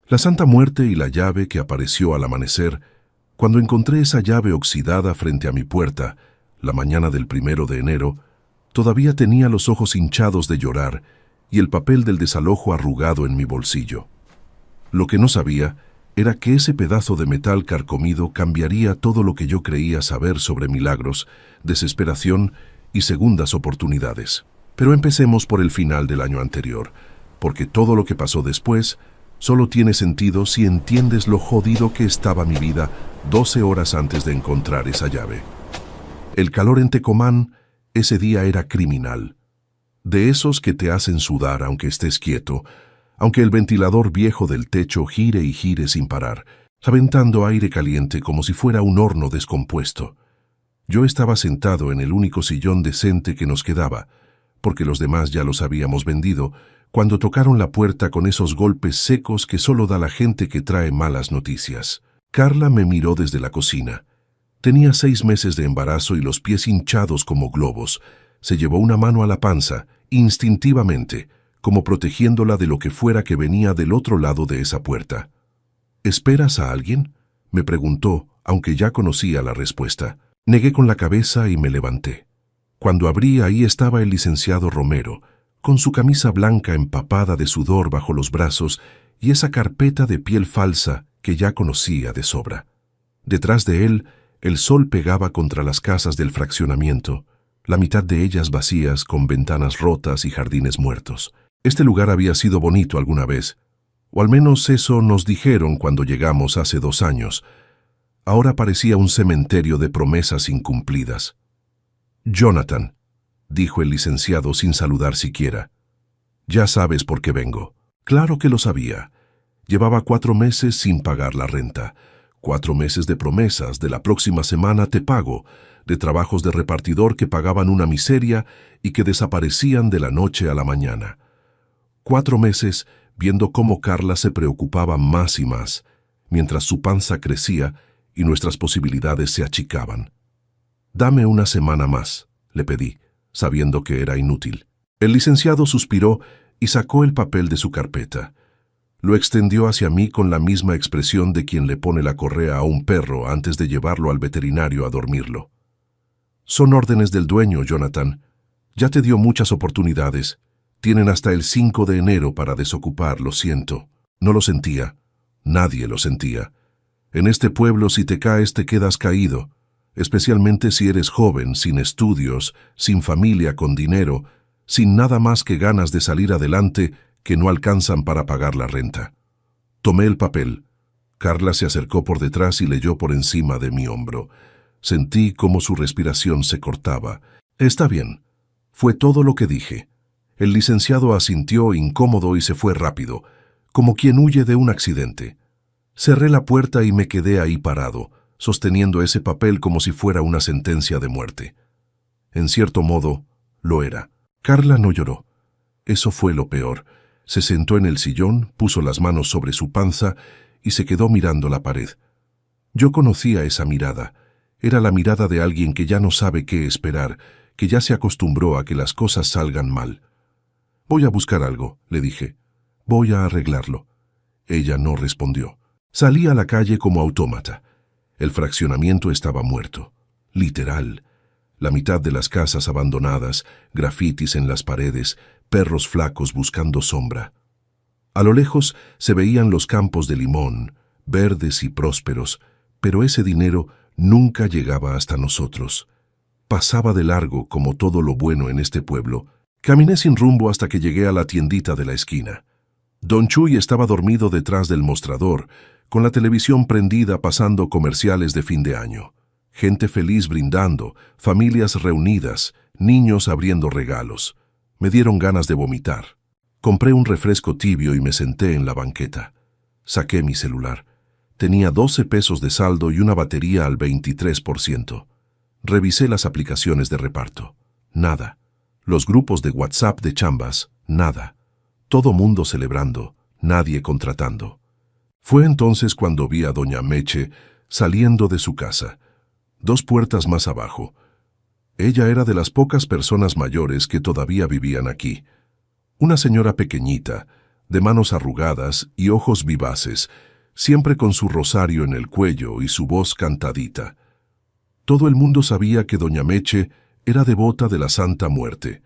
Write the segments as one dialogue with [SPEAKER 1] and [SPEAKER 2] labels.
[SPEAKER 1] La Santa Muerte y la llave que apareció al amanecer, cuando encontré esa llave oxidada frente a mi puerta, la mañana del 1 de enero, todavía tenía los ojos hinchados de llorar y el papel del desalojo arrugado en mi bolsillo. Lo que no sabía era que ese pedazo de metal carcomido cambiaría todo lo que yo creía saber sobre milagros, desesperación y segundas oportunidades. Pero empecemos por el final del año anterior, porque todo lo que pasó después solo tiene sentido si entiendes lo jodido que estaba mi vida 12 horas antes de encontrar esa llave. El calor en Tecomán ese día era criminal. De esos que te hacen sudar aunque estés quieto, aunque el ventilador viejo del techo gire y gire sin parar, aventando aire caliente como si fuera un horno descompuesto. Yo estaba sentado en el único sillón decente que nos quedaba, porque los demás ya los habíamos vendido, cuando tocaron la puerta con esos golpes secos que solo da la gente que trae malas noticias. Carla me miró desde la cocina. Tenía 6 meses de embarazo y los pies hinchados como globos. Se llevó una mano a la panza, instintivamente, como protegiéndola de lo que fuera que venía del otro lado de esa puerta. ¿Esperas a alguien?, me preguntó, aunque ya conocía la respuesta. Negué con la cabeza y me levanté. Cuando abrí, ahí estaba el licenciado Romero, con su camisa blanca empapada de sudor bajo los brazos y esa carpeta de piel falsa que ya conocía de sobra. Detrás de él, el sol pegaba contra las casas del fraccionamiento, la mitad de ellas vacías con ventanas rotas y jardines muertos. Este lugar había sido bonito alguna vez, o al menos eso nos dijeron cuando llegamos hace 2 años. Ahora parecía un cementerio de promesas incumplidas. «Jonathan», dijo el licenciado sin saludar siquiera, «ya sabes por qué vengo». Claro que lo sabía. Llevaba 4 meses sin pagar la renta, 4 meses de promesas, de la próxima semana te pago, de trabajos de repartidor que pagaban una miseria y que desaparecían de la noche a la mañana. 4 meses viendo cómo Carla se preocupaba más y más, mientras su panza crecía y nuestras posibilidades se achicaban. «Dame una semana más», le pedí, sabiendo que era inútil. El licenciado suspiró y sacó el papel de su carpeta. Lo extendió hacia mí con la misma expresión de quien le pone la correa a un perro antes de llevarlo al veterinario a dormirlo. «Son órdenes del dueño, Jonathan. Ya te dio muchas oportunidades. Tienen hasta el 5 de enero para desocupar, lo siento». No lo sentía. Nadie lo sentía. En este pueblo, si te caes, te quedas caído, especialmente si eres joven, sin estudios, sin familia, con dinero, sin nada más que ganas de salir adelante que no alcanzan para pagar la renta. Tomé el papel. Carla se acercó por detrás y leyó por encima de mi hombro. Sentí cómo su respiración se cortaba. «Está bien». Fue todo lo que dije. El licenciado asintió incómodo y se fue rápido, como quien huye de un accidente. Cerré la puerta y me quedé ahí parado, sosteniendo ese papel como si fuera una sentencia de muerte. En cierto modo, lo era. Carla no lloró. Eso fue lo peor. Se sentó en el sillón, puso las manos sobre su panza y se quedó mirando la pared. Yo conocía esa mirada. Era la mirada de alguien que ya no sabe qué esperar, que ya se acostumbró a que las cosas salgan mal. «Voy a buscar algo», le dije. «Voy a arreglarlo». Ella no respondió. Salí a la calle como autómata. El fraccionamiento estaba muerto. Literal. La mitad de las casas abandonadas, grafitis en las paredes, perros flacos buscando sombra. A lo lejos se veían los campos de limón, verdes y prósperos, pero ese dinero nunca llegaba hasta nosotros. Pasaba de largo como todo lo bueno en este pueblo. Caminé sin rumbo hasta que llegué a la tiendita de la esquina. Don Chuy estaba dormido detrás del mostrador, con la televisión prendida pasando comerciales de fin de año. Gente feliz brindando, familias reunidas, niños abriendo regalos. Me dieron ganas de vomitar. Compré un refresco tibio y me senté en la banqueta. Saqué mi celular. Tenía 12 pesos de saldo y una batería al 23%. Revisé las aplicaciones de reparto. Nada. Los grupos de WhatsApp de chambas. Nada. Todo mundo celebrando, nadie contratando. Fue entonces cuando vi a doña Meche saliendo de su casa, 2 puertas más abajo. Ella era de las pocas personas mayores que todavía vivían aquí. Una señora pequeñita, de manos arrugadas y ojos vivaces, siempre con su rosario en el cuello y su voz cantadita. Todo el mundo sabía que doña Meche era devota de la Santa Muerte.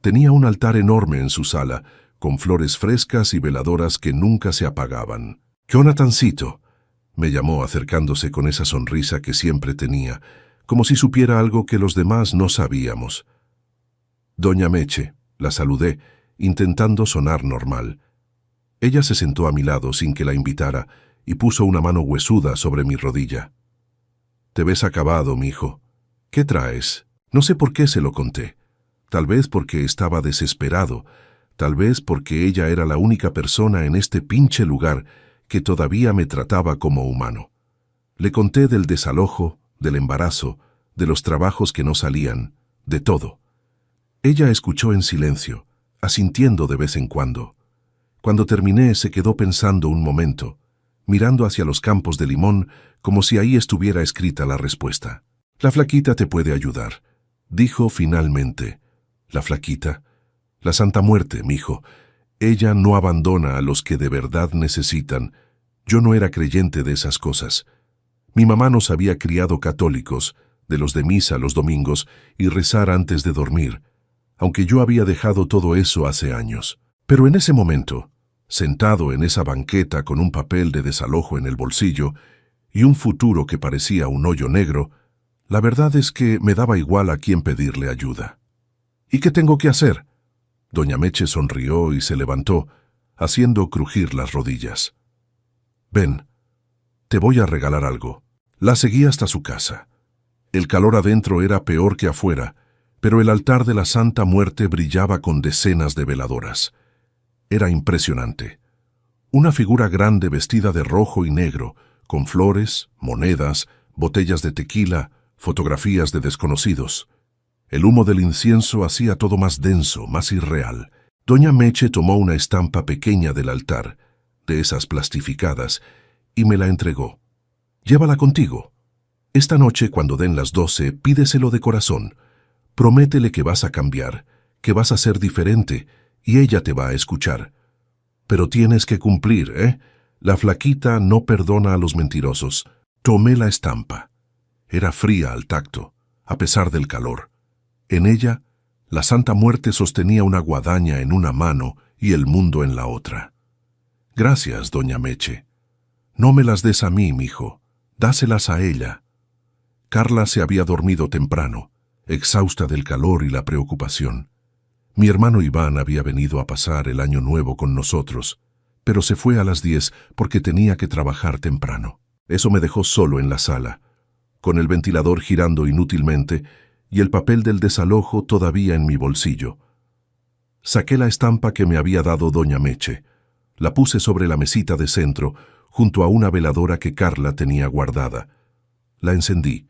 [SPEAKER 1] Tenía un altar enorme en su sala, con flores frescas y veladoras que nunca se apagaban. «Jonathancito», me llamó acercándose con esa sonrisa que siempre tenía, como si supiera algo que los demás no sabíamos. «Doña Meche», la saludé, intentando sonar normal. Ella se sentó a mi lado sin que la invitara y puso una mano huesuda sobre mi rodilla. «Te ves acabado, mijo. ¿Qué traes?» No sé por qué se lo conté. Tal vez porque estaba desesperado, tal vez porque ella era la única persona en este pinche lugar que todavía me trataba como humano. Le conté del desalojo, del embarazo, de los trabajos que no salían, de todo. Ella escuchó en silencio, asintiendo de vez en cuando. Cuando terminé se quedó pensando un momento, mirando hacia los campos de limón como si ahí estuviera escrita la respuesta. «La flaquita te puede ayudar», dijo finalmente. «La flaquita. La Santa Muerte, mijo. Ella no abandona a los que de verdad necesitan. Yo no era creyente de esas cosas. Mi mamá nos había criado católicos, de los de misa los domingos y rezar antes de dormir, aunque yo había dejado todo eso hace años. Pero en ese momento, sentado en esa banqueta con un papel de desalojo en el bolsillo y un futuro que parecía un hoyo negro, la verdad es que me daba igual a quién pedirle ayuda. «¿Y qué tengo que hacer?» Doña Meche sonrió y se levantó, haciendo crujir las rodillas. «Ven, te voy a regalar algo». La seguí hasta su casa. El calor adentro era peor que afuera, pero el altar de la Santa Muerte brillaba con decenas de veladoras. Era impresionante. Una figura grande vestida de rojo y negro, con flores, monedas, botellas de tequila, fotografías de desconocidos. El humo del incienso hacía todo más denso, más irreal. Doña Meche tomó una estampa pequeña del altar, de esas plastificadas, y me la entregó. «Llévala contigo. Esta noche, cuando den las 12, pídeselo de corazón. Prométele que vas a cambiar, que vas a ser diferente, y ella te va a escuchar. Pero tienes que cumplir, ¿eh? La flaquita no perdona a los mentirosos». Tomé la estampa. Era fría al tacto, a pesar del calor. En ella, la Santa Muerte sostenía una guadaña en una mano y el mundo en la otra. «Gracias, doña Meche. No me las des a mí, mijo. Dáselas a ella». Carla se había dormido temprano, exhausta del calor y la preocupación. Mi hermano Iván había venido a pasar el año nuevo con nosotros, pero se fue a las 10 porque tenía que trabajar temprano. Eso me dejó solo en la sala, con el ventilador girando inútilmente y el papel del desalojo todavía en mi bolsillo. Saqué la estampa que me había dado doña Meche. La puse sobre la mesita de centro, junto a una veladora que Carla tenía guardada. La encendí.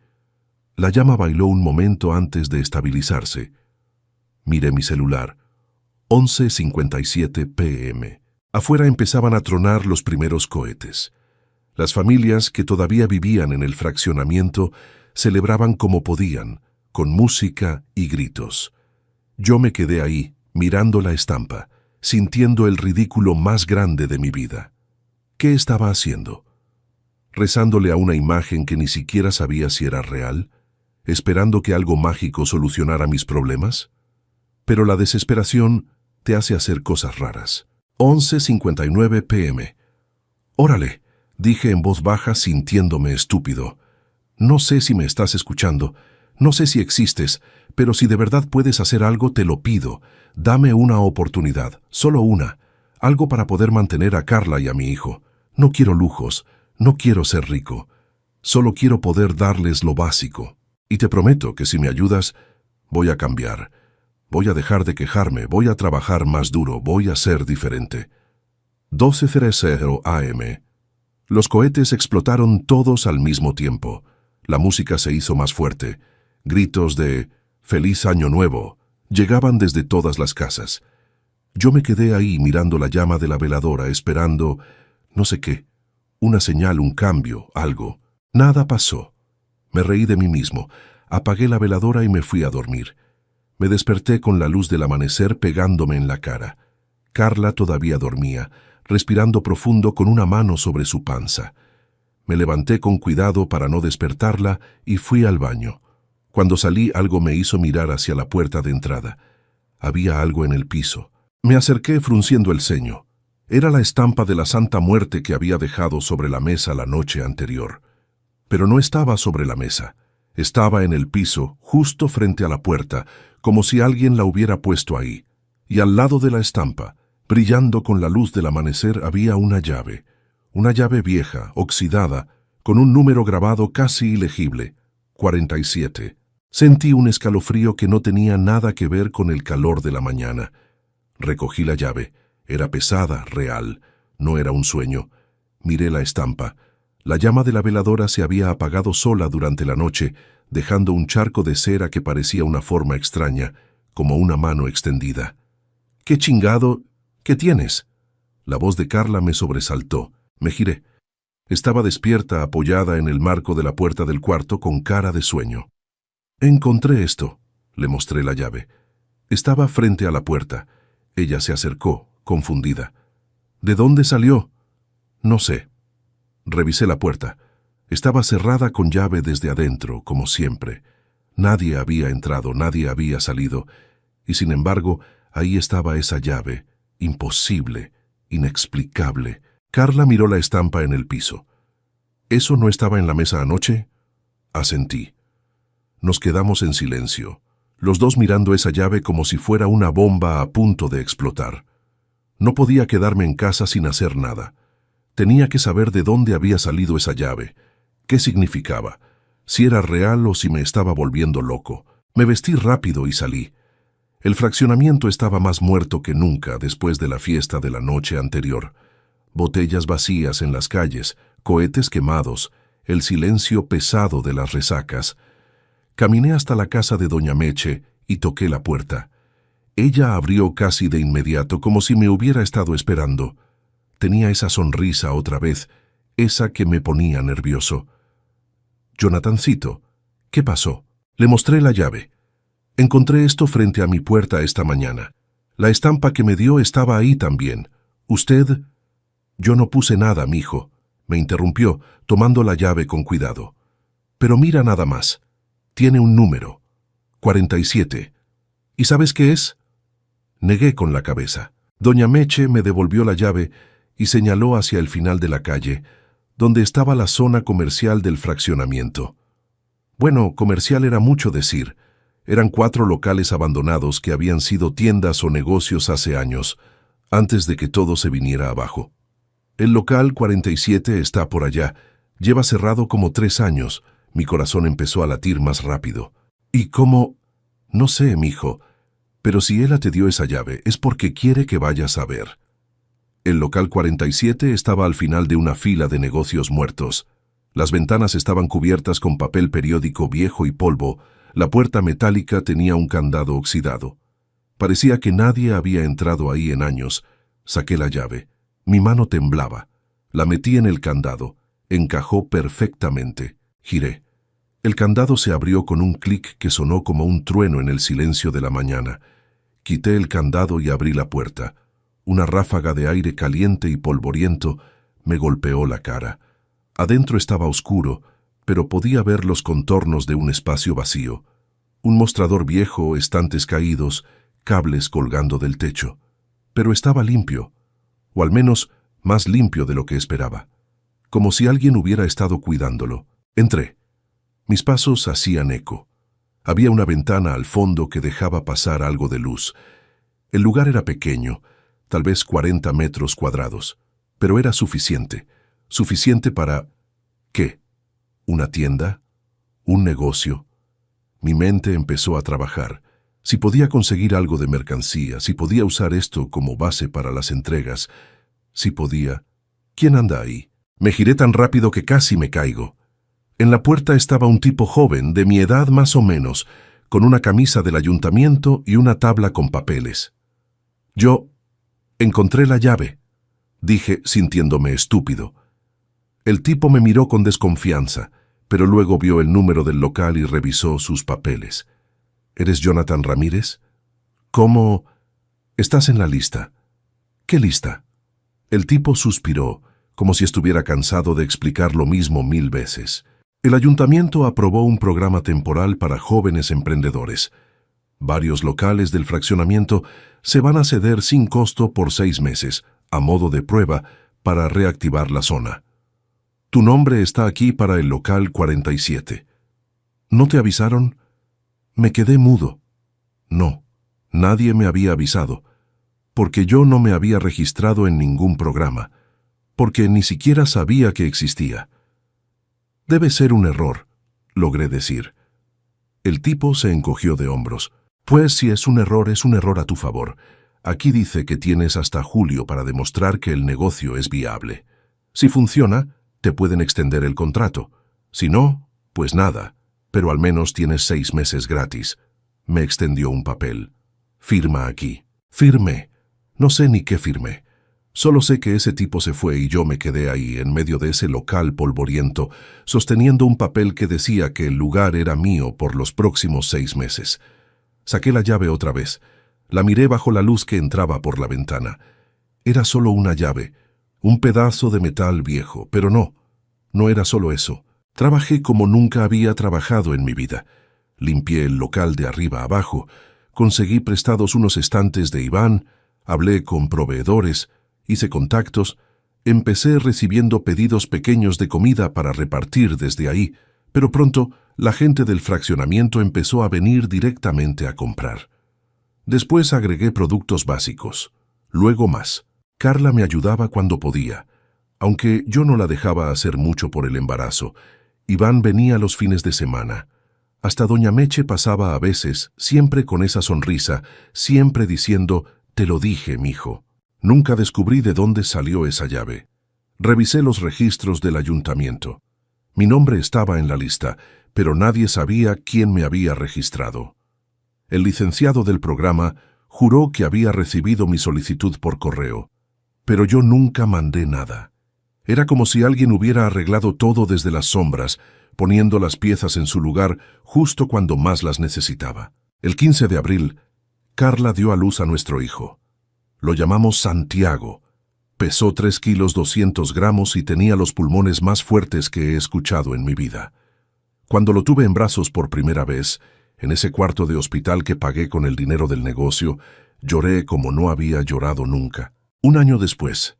[SPEAKER 1] La llama bailó un momento antes de estabilizarse. Miré mi celular. 11:57 p.m. Afuera empezaban a tronar los primeros cohetes. Las familias que todavía vivían en el fraccionamiento celebraban como podían, con música y gritos. Yo me quedé ahí, mirando la estampa, sintiendo el ridículo más grande de mi vida. ¿Qué estaba haciendo? ¿Rezándole a una imagen que ni siquiera sabía si era real? ¿Esperando que algo mágico solucionara mis problemas? Pero la desesperación te hace hacer cosas raras. 11:59 p.m. «Órale», dije en voz baja sintiéndome estúpido. «No sé si me estás escuchando, no sé si existes, pero si de verdad puedes hacer algo te lo pido. Dame una oportunidad, solo una, algo para poder mantener a Carla y a mi hijo. No quiero lujos, no quiero ser rico, solo quiero poder darles lo básico. Y te prometo que si me ayudas, voy a cambiar. Voy a dejar de quejarme, voy a trabajar más duro, voy a ser diferente». 12:00 a.m. Los cohetes explotaron todos al mismo tiempo. La música se hizo más fuerte. Gritos de «Feliz Año Nuevo» llegaban desde todas las casas. Yo me quedé ahí mirando la llama de la veladora, esperando, no sé qué, una señal, un cambio, algo. Nada pasó. Me reí de mí mismo, apagué la veladora y me fui a dormir. Me desperté con la luz del amanecer pegándome en la cara. Carla todavía dormía, respirando profundo con una mano sobre su panza. Me levanté con cuidado para no despertarla y fui al baño. Cuando salí, algo me hizo mirar hacia la puerta de entrada. Había algo en el piso. Me acerqué frunciendo el ceño. Era la estampa de la Santa Muerte que había dejado sobre la mesa la noche anterior. Pero no estaba sobre la mesa. Estaba en el piso, justo frente a la puerta, como si alguien la hubiera puesto ahí. Y al lado de la estampa, brillando con la luz del amanecer, había una llave vieja, oxidada, con un número grabado casi ilegible, 47. Sentí un escalofrío que no tenía nada que ver con el calor de la mañana. Recogí la llave. Era pesada, real. No era un sueño. Miré la estampa. La llama de la veladora se había apagado sola durante la noche, dejando un charco de cera que parecía una forma extraña, como una mano extendida. —¿Qué chingado? ¿Qué tienes? La voz de Carla me sobresaltó. Me giré. Estaba despierta, apoyada en el marco de la puerta del cuarto, con cara de sueño. —Encontré esto. Le mostré la llave. Estaba frente a la puerta. Ella se acercó, confundida. —¿De dónde salió? —No sé. Revisé la puerta. Estaba cerrada con llave desde adentro, como siempre. Nadie había entrado, nadie había salido. Y sin embargo, ahí estaba esa llave, imposible, inexplicable. Carla miró la estampa en el piso. —¿Eso no estaba en la mesa anoche? Asentí. Nos quedamos en silencio, los dos mirando esa llave como si fuera una bomba a punto de explotar. No podía quedarme en casa sin hacer nada. Tenía que saber de dónde había salido esa llave, qué significaba, si era real o si me estaba volviendo loco. Me vestí rápido y salí. El fraccionamiento estaba más muerto que nunca después de la fiesta de la noche anterior. Botellas vacías en las calles, cohetes quemados, el silencio pesado de las resacas. Caminé hasta la casa de doña Meche y toqué la puerta. Ella abrió casi de inmediato, como si me hubiera estado esperando. Tenía esa sonrisa otra vez, esa que me ponía nervioso. —Jonathancito, ¿qué pasó? Le mostré la llave. Encontré esto frente a mi puerta esta mañana. La estampa que me dio estaba ahí también. ¿Usted? Yo no puse nada, mijo, me interrumpió, tomando la llave con cuidado. Pero mira nada más. Tiene un número. 47. ¿Y sabes qué es? Negué con la cabeza. Doña Meche me devolvió la llave y señaló hacia el final de la calle, donde estaba la zona comercial del fraccionamiento. Bueno, comercial era mucho decir. Eran 4 locales abandonados que habían sido tiendas o negocios hace años, antes de que todo se viniera abajo. El local 47 está por allá. Lleva cerrado como 3 años. Mi corazón empezó a latir más rápido. ¿Y cómo? No sé, mijo, pero si ella te dio esa llave es porque quiere que vayas a ver. El local 47 estaba al final de una fila de negocios muertos. Las ventanas estaban cubiertas con papel periódico viejo y polvo. La puerta metálica tenía un candado oxidado. Parecía que nadie había entrado ahí en años. Saqué la llave. Mi mano temblaba. La metí en el candado. Encajó perfectamente. Giré. El candado se abrió con un clic que sonó como un trueno en el silencio de la mañana. Quité el candado y abrí la puerta. Una ráfaga de aire caliente y polvoriento me golpeó la cara. Adentro estaba oscuro, pero podía ver los contornos de un espacio vacío. Un mostrador viejo, estantes caídos, cables colgando del techo. Pero estaba limpio, o al menos más limpio de lo que esperaba, como si alguien hubiera estado cuidándolo. Entré. Mis pasos hacían eco. Había una ventana al fondo que dejaba pasar algo de luz. El lugar era pequeño, tal vez 40 metros cuadrados, pero era suficiente. Suficiente para... ¿qué? ¿Una tienda? ¿Un negocio? Mi mente empezó a trabajar. Si podía conseguir algo de mercancía, si podía usar esto como base para las entregas, si podía... ¿Quién anda ahí? Me giré tan rápido que casi me caigo. En la puerta estaba un tipo joven, de mi edad más o menos, con una camisa del ayuntamiento y una tabla con papeles. Yo encontré la llave, dije sintiéndome estúpido. El tipo me miró con desconfianza, pero luego vio el número del local y revisó sus papeles. ¿Eres Jonathan Ramírez? ¿Cómo? Estás en la lista. ¿Qué lista? El tipo suspiró, como si estuviera cansado de explicar lo mismo 1000 veces. El ayuntamiento aprobó un programa temporal para jóvenes emprendedores. Varios locales del fraccionamiento se van a ceder sin costo por 6 meses, a modo de prueba, para reactivar la zona. Tu nombre está aquí para el local 47. ¿No te avisaron? Me quedé mudo. No, nadie me había avisado, porque yo no me había registrado en ningún programa, porque ni siquiera sabía que existía. Debe ser un error, logré decir. El tipo se encogió de hombros. Pues si es un error a tu favor. Aquí dice que tienes hasta julio para demostrar que el negocio es viable. Si funciona, te pueden extender el contrato. Si no, pues nada, pero al menos tienes 6 meses gratis. Me extendió un papel. Firma aquí. Firmé. No sé ni qué firmé. Solo sé que ese tipo se fue y yo me quedé ahí, en medio de ese local polvoriento, sosteniendo un papel que decía que el lugar era mío por los próximos 6 meses. Saqué la llave otra vez. La miré bajo la luz que entraba por la ventana. Era solo una llave, un pedazo de metal viejo, pero no era solo eso. Trabajé como nunca había trabajado en mi vida. Limpié el local de arriba abajo, conseguí prestados unos estantes de Iván, hablé con proveedores, hice contactos, empecé recibiendo pedidos pequeños de comida para repartir desde ahí, pero pronto la gente del fraccionamiento empezó a venir directamente a comprar. Después agregué productos básicos, luego más. Carla me ayudaba cuando podía, aunque yo no la dejaba hacer mucho por el embarazo. Iván venía los fines de semana. Hasta doña Meche pasaba a veces, siempre con esa sonrisa, siempre diciendo, «Te lo dije, mijo». Nunca descubrí de dónde salió esa llave. Revisé los registros del ayuntamiento. Mi nombre estaba en la lista, pero nadie sabía quién me había registrado. El licenciado del programa juró que había recibido mi solicitud por correo, pero yo nunca mandé nada. Era como si alguien hubiera arreglado todo desde las sombras, poniendo las piezas en su lugar justo cuando más las necesitaba. El 15 de abril, Carla dio a luz a nuestro hijo. Lo llamamos Santiago. Pesó 3 kilos 200 gramos y tenía los pulmones más fuertes que he escuchado en mi vida. Cuando lo tuve en brazos por primera vez, en ese cuarto de hospital que pagué con el dinero del negocio, lloré como no había llorado nunca. Un año después,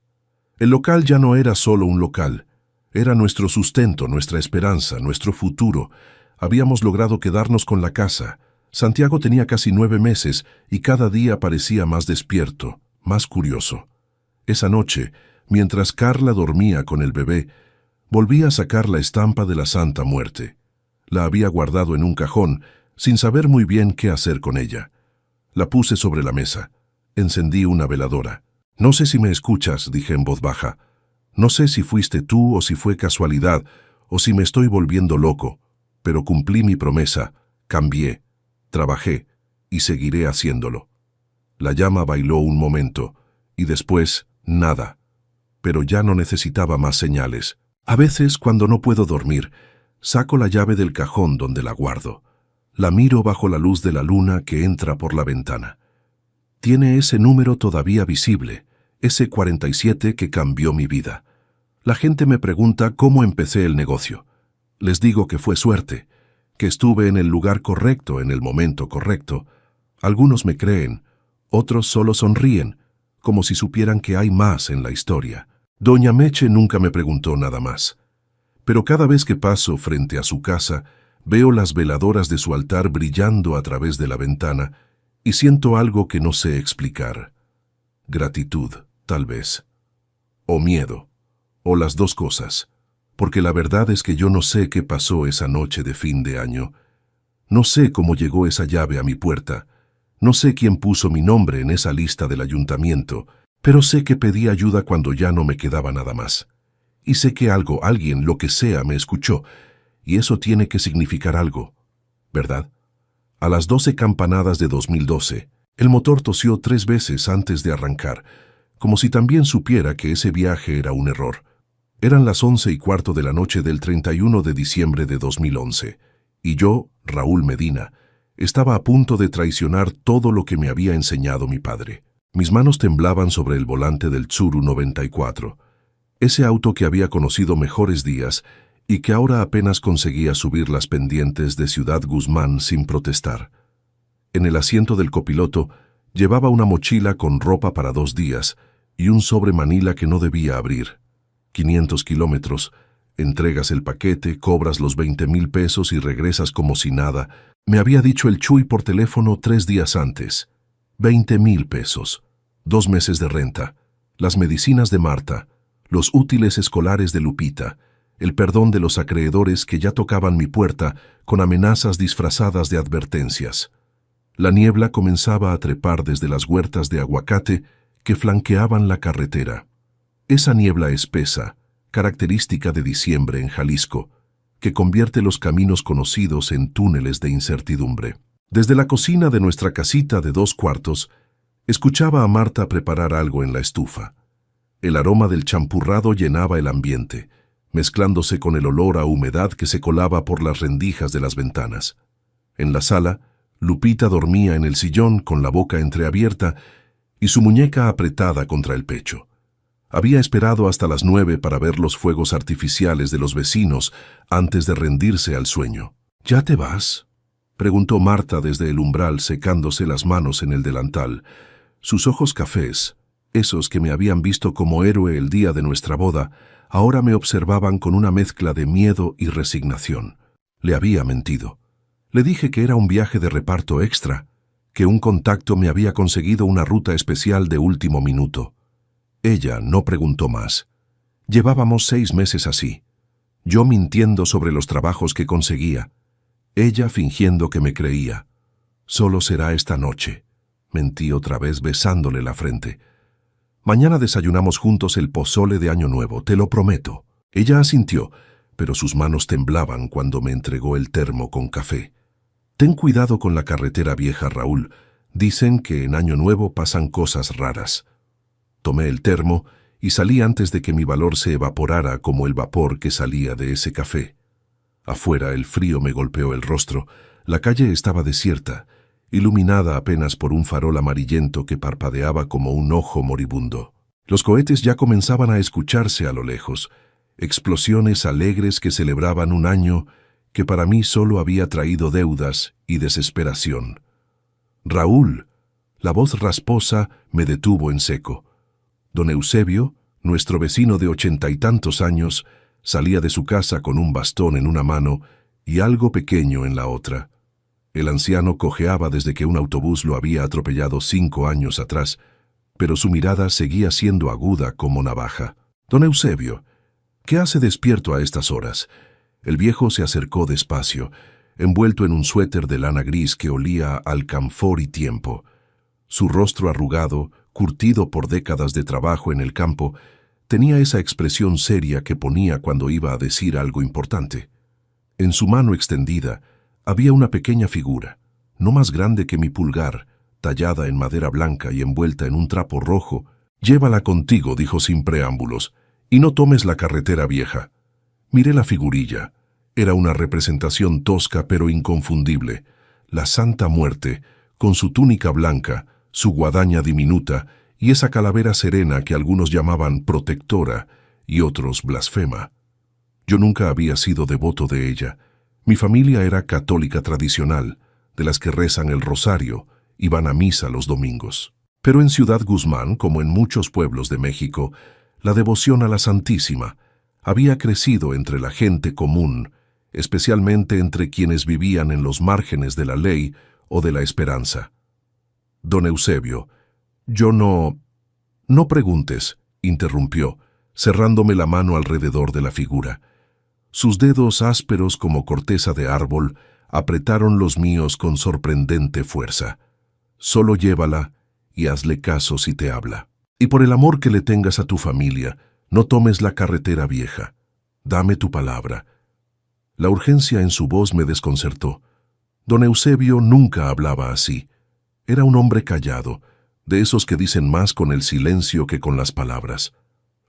[SPEAKER 1] el local ya no era solo un local. Era nuestro sustento, nuestra esperanza, nuestro futuro. Habíamos logrado quedarnos con la casa. Santiago tenía casi 9 meses y cada día parecía más despierto, más curioso. Esa noche, mientras Carla dormía con el bebé, volví a sacar la estampa de la Santa Muerte. La había guardado en un cajón, sin saber muy bien qué hacer con ella. La puse sobre la mesa. Encendí una veladora. «No sé si me escuchas», dije en voz baja. «No sé si fuiste tú o si fue casualidad, o si me estoy volviendo loco, pero cumplí mi promesa, cambié, trabajé y seguiré haciéndolo». La llama bailó un momento, y después, nada. Pero ya no necesitaba más señales. A veces, cuando no puedo dormir, saco la llave del cajón donde la guardo. La miro bajo la luz de la luna que entra por la ventana. Tiene ese número todavía visible, ese 47 que cambió mi vida. La gente me pregunta cómo empecé el negocio. Les digo que fue suerte, que estuve en el lugar correcto en el momento correcto. Algunos me creen, otros solo sonríen, como si supieran que hay más en la historia. Doña Meche nunca me preguntó nada más. Pero cada vez que paso frente a su casa, veo las veladoras de su altar brillando a través de la ventana y siento algo que no sé explicar. Gratitud, tal vez. O miedo. O las dos cosas. Porque la verdad es que yo no sé qué pasó esa noche de fin de año. No sé cómo llegó esa llave a mi puerta. No sé quién puso mi nombre en esa lista del ayuntamiento, pero sé que pedí ayuda cuando ya no me quedaba nada más. Y sé que alguien, lo que sea, me escuchó, y eso tiene que significar algo, ¿verdad? A las 12 campanadas de 2012, el motor tosió 3 veces antes de arrancar, como si también supiera que ese viaje era un error. Eran las 11:15 de la noche del 31 de diciembre de 2011, y yo, Raúl Medina, estaba a punto de traicionar todo lo que me había enseñado mi padre. Mis manos temblaban sobre el volante del Tsuru 94, ese auto que había conocido mejores días y que ahora apenas conseguía subir las pendientes de Ciudad Guzmán sin protestar. En el asiento del copiloto llevaba una mochila con ropa para 2 días y un sobre Manila que no debía abrir. 500 kilómetros, entregas el paquete, cobras los 20,000 pesos y regresas como si nada. Me había dicho el Chuy por teléfono 3 días antes. 20,000 pesos, 2 meses de renta, las medicinas de Marta, los útiles escolares de Lupita, el perdón de los acreedores que ya tocaban mi puerta con amenazas disfrazadas de advertencias. La niebla comenzaba a trepar desde las huertas de aguacate que flanqueaban la carretera. Esa niebla espesa, característica de diciembre en Jalisco, que convierte los caminos conocidos en túneles de incertidumbre. Desde la cocina de nuestra casita de 2 cuartos, escuchaba a Marta preparar algo en la estufa. El aroma del champurrado llenaba el ambiente, mezclándose con el olor a humedad que se colaba por las rendijas de las ventanas. En la sala, Lupita dormía en el sillón con la boca entreabierta y su muñeca apretada contra el pecho. Había esperado hasta las 9 para ver los fuegos artificiales de los vecinos antes de rendirse al sueño. ¿Ya te vas?, preguntó Marta desde el umbral secándose las manos en el delantal. Sus ojos cafés, esos que me habían visto como héroe el día de nuestra boda, ahora me observaban con una mezcla de miedo y resignación. Le había mentido. Le dije que era un viaje de reparto extra, que un contacto me había conseguido una ruta especial de último minuto. Ella no preguntó más. Llevábamos 6 meses así. Yo mintiendo sobre los trabajos que conseguía. Ella fingiendo que me creía. Solo será esta noche. Mentí otra vez besándole la frente. Mañana desayunamos juntos el pozole de Año Nuevo, te lo prometo. Ella asintió, pero sus manos temblaban cuando me entregó el termo con café. Ten cuidado con la carretera vieja, Raúl. Dicen que en Año Nuevo pasan cosas raras. Tomé el termo y salí antes de que mi valor se evaporara como el vapor que salía de ese café. Afuera el frío me golpeó el rostro. La calle estaba desierta, iluminada apenas por un farol amarillento que parpadeaba como un ojo moribundo. Los cohetes ya comenzaban a escucharse a lo lejos, explosiones alegres que celebraban un año que para mí solo había traído deudas y desesperación. «Raúl», la voz rasposa me detuvo en seco. Don Eusebio, nuestro vecino de 80 y tantos años, salía de su casa con un bastón en una mano y algo pequeño en la otra. El anciano cojeaba desde que un autobús lo había atropellado 5 años atrás, pero su mirada seguía siendo aguda como navaja. «Don Eusebio, ¿qué hace despierto a estas horas?». El viejo se acercó despacio, envuelto en un suéter de lana gris que olía a alcanfor y tiempo. Su rostro arrugado, curtido por décadas de trabajo en el campo, tenía esa expresión seria que ponía cuando iba a decir algo importante. En su mano extendida había una pequeña figura, no más grande que mi pulgar, tallada en madera blanca y envuelta en un trapo rojo. «Llévala contigo», dijo sin preámbulos, «y no tomes la carretera vieja». Miré la figurilla. Era una representación tosca pero inconfundible. La Santa Muerte, con su túnica blanca, su guadaña diminuta y esa calavera serena que algunos llamaban protectora y otros blasfema. Yo nunca había sido devoto de ella. Mi familia era católica tradicional, de las que rezan el rosario y van a misa los domingos. Pero en Ciudad Guzmán, como en muchos pueblos de México, la devoción a la Santísima había crecido entre la gente común, especialmente entre quienes vivían en los márgenes de la ley o de la esperanza. «Don Eusebio, yo no...». «No preguntes», interrumpió, cerrándome la mano alrededor de la figura. Sus dedos ásperos como corteza de árbol apretaron los míos con sorprendente fuerza. «Solo llévala y hazle caso si te habla. Y por el amor que le tengas a tu familia, no tomes la carretera vieja. Dame tu palabra». La urgencia en su voz me desconcertó. Don Eusebio nunca hablaba así. Era un hombre callado, de esos que dicen más con el silencio que con las palabras.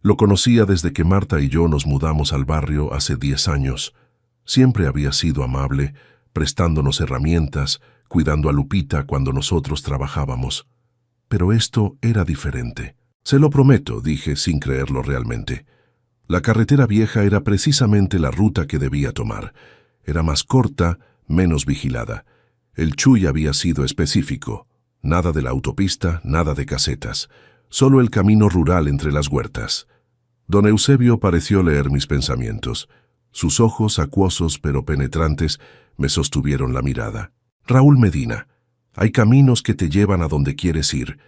[SPEAKER 1] Lo conocía desde que Marta y yo nos mudamos al barrio hace 10 años. Siempre había sido amable, prestándonos herramientas, cuidando a Lupita cuando nosotros trabajábamos. pero esto era diferente. «Se lo prometo», dije sin creerlo realmente. La carretera vieja era precisamente la ruta que debía tomar. Era más corta, menos vigilada. El Chuy había sido específico. Nada de la autopista, nada de casetas. Solo el camino rural entre las huertas. Don Eusebio pareció leer mis pensamientos. Sus ojos, acuosos pero penetrantes, me sostuvieron la mirada. «Raúl Medina, hay caminos que te llevan a donde quieres ir,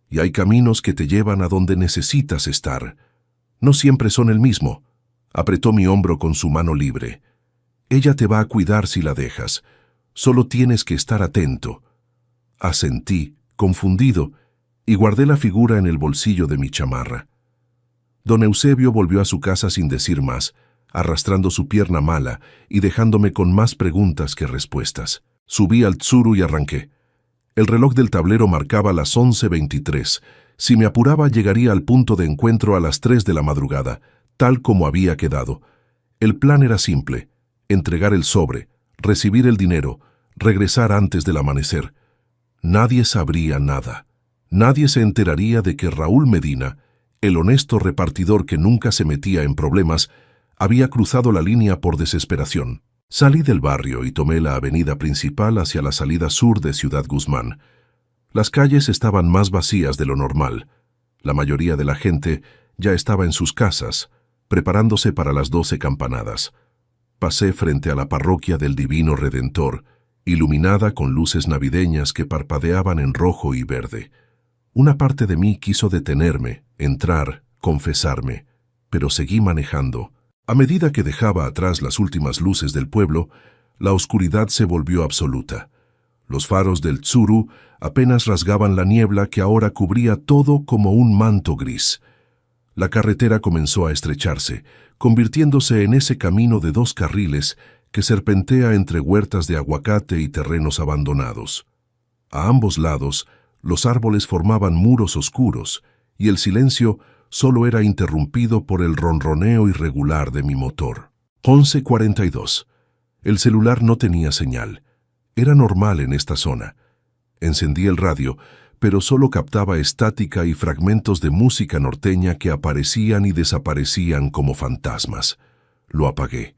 [SPEAKER 1] y hay caminos que te llevan a donde necesitas estar. No siempre son el mismo». Apretó mi hombro con su mano libre. «Ella te va a cuidar si la dejas. Solo tienes que estar atento». Asentí, confundido, y guardé la figura en el bolsillo de mi chamarra. Don Eusebio volvió a su casa sin decir más, arrastrando su pierna mala y dejándome con más preguntas que respuestas. Subí al Tsuru y arranqué. El reloj del tablero marcaba las 11:23. Si me apuraba, llegaría al punto de encuentro a las 3 de la madrugada, tal como había quedado. El plan era simple: entregar el sobre, recibir el dinero, regresar antes del amanecer. Nadie sabría nada. Nadie se enteraría de que Raúl Medina, el honesto repartidor que nunca se metía en problemas, había cruzado la línea por desesperación. Salí del barrio y tomé la avenida principal hacia la salida sur de Ciudad Guzmán. Las calles estaban más vacías de lo normal. La mayoría de la gente ya estaba en sus casas, preparándose para las 12 campanadas. Pasé frente a la parroquia del Divino Redentor, iluminada con luces navideñas que parpadeaban en rojo y verde. Una parte de mí quiso detenerme, entrar, confesarme, pero seguí manejando. A medida que dejaba atrás las últimas luces del pueblo, la oscuridad se volvió absoluta. Los faros del Tsuru apenas rasgaban la niebla que ahora cubría todo como un manto gris. La carretera comenzó a estrecharse, convirtiéndose en ese camino de 2 carriles que serpentea entre huertas de aguacate y terrenos abandonados. A ambos lados, los árboles formaban muros oscuros, y el silencio solo era interrumpido por el ronroneo irregular de mi motor. 11:42. El celular no tenía señal. Era normal en esta zona. Encendí el radio, pero solo captaba estática y fragmentos de música norteña que aparecían y desaparecían como fantasmas. Lo apagué.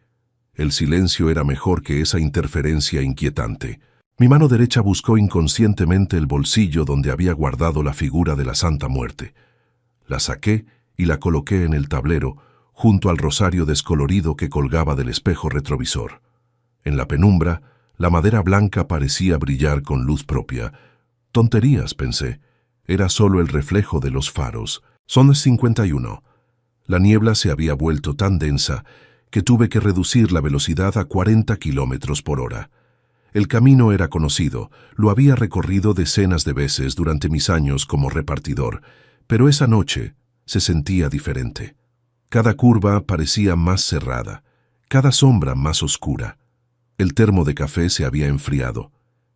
[SPEAKER 1] El silencio era mejor que esa interferencia inquietante. Mi mano derecha buscó inconscientemente el bolsillo donde había guardado la figura de la Santa Muerte. La saqué y la coloqué en el tablero, junto al rosario descolorido que colgaba del espejo retrovisor. En la penumbra, la madera blanca parecía brillar con luz propia. Tonterías, pensé. Era solo el reflejo de los faros. Son 51. La niebla se había vuelto tan densa que tuve que reducir la velocidad a 40 kilómetros por hora. El camino era conocido, lo había recorrido decenas de veces durante mis años como repartidor, pero esa noche se sentía diferente. Cada curva parecía más cerrada, cada sombra más oscura. El termo de café se había enfriado,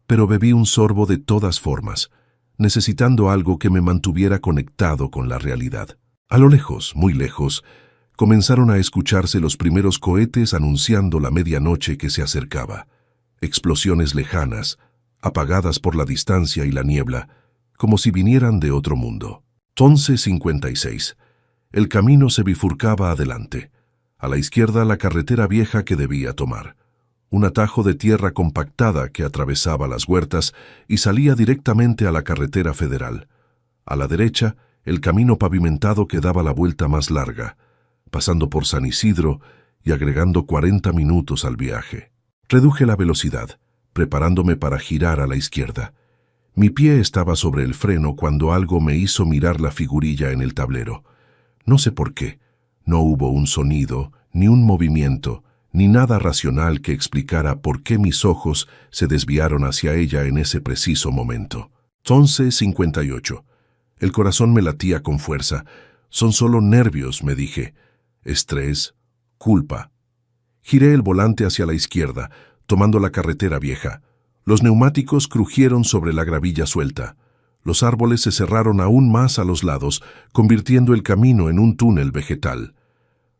[SPEAKER 1] pero bebí un sorbo de todas formas, necesitando algo que me mantuviera conectado con la realidad. A lo lejos, muy lejos, comenzaron a escucharse los primeros cohetes anunciando la medianoche que se acercaba. Explosiones lejanas, apagadas por la distancia y la niebla, como si vinieran de otro mundo. 11:56. El camino se bifurcaba adelante. A la izquierda, la carretera vieja que debía tomar. Un atajo de tierra compactada que atravesaba las huertas y salía directamente a la carretera federal. A la derecha, el camino pavimentado que daba la vuelta más larga, pasando por San Isidro y agregando 40 minutos al viaje. Reduje la velocidad, preparándome para girar a la izquierda. Mi pie estaba sobre el freno cuando algo me hizo mirar la figurilla en el tablero. No sé por qué. No hubo un sonido, ni un movimiento, ni nada racional que explicara por qué mis ojos se desviaron hacia ella en ese preciso momento. 11:58. El corazón me latía con fuerza. Son solo nervios, me dije. Estrés, culpa. Giré el volante hacia la izquierda, tomando la carretera vieja. Los neumáticos crujieron sobre la gravilla suelta. Los árboles se cerraron aún más a los lados, convirtiendo el camino en un túnel vegetal.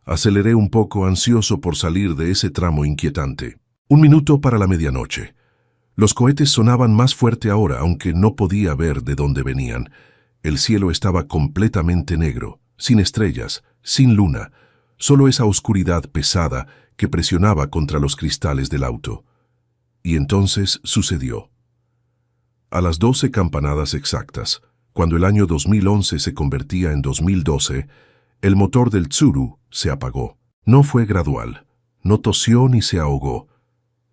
[SPEAKER 1] Aceleré un poco, ansioso por salir de ese tramo inquietante. 1 minuto para la medianoche. Los cohetes sonaban más fuerte ahora, aunque no podía ver de dónde venían. El cielo estaba completamente negro, sin estrellas, sin luna, solo esa oscuridad pesada que presionaba contra los cristales del auto. Y entonces sucedió. A las 12 campanadas exactas, cuando el año 2011 se convertía en 2012, el motor del Tsuru se apagó. No fue gradual, no tosió ni se ahogó.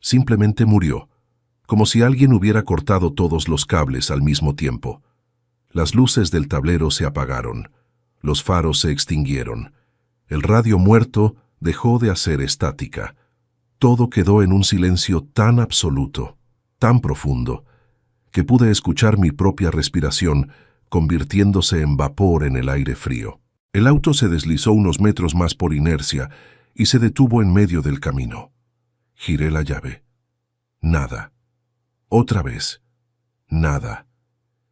[SPEAKER 1] Simplemente murió, como si alguien hubiera cortado todos los cables al mismo tiempo. Las luces del tablero se apagaron, los faros se extinguieron. El radio muerto dejó de hacer estática. Todo quedó en un silencio tan absoluto, tan profundo, que pude escuchar mi propia respiración convirtiéndose en vapor en el aire frío. El auto se deslizó unos metros más por inercia y se detuvo en medio del camino. Giré la llave. Nada. Otra vez. Nada.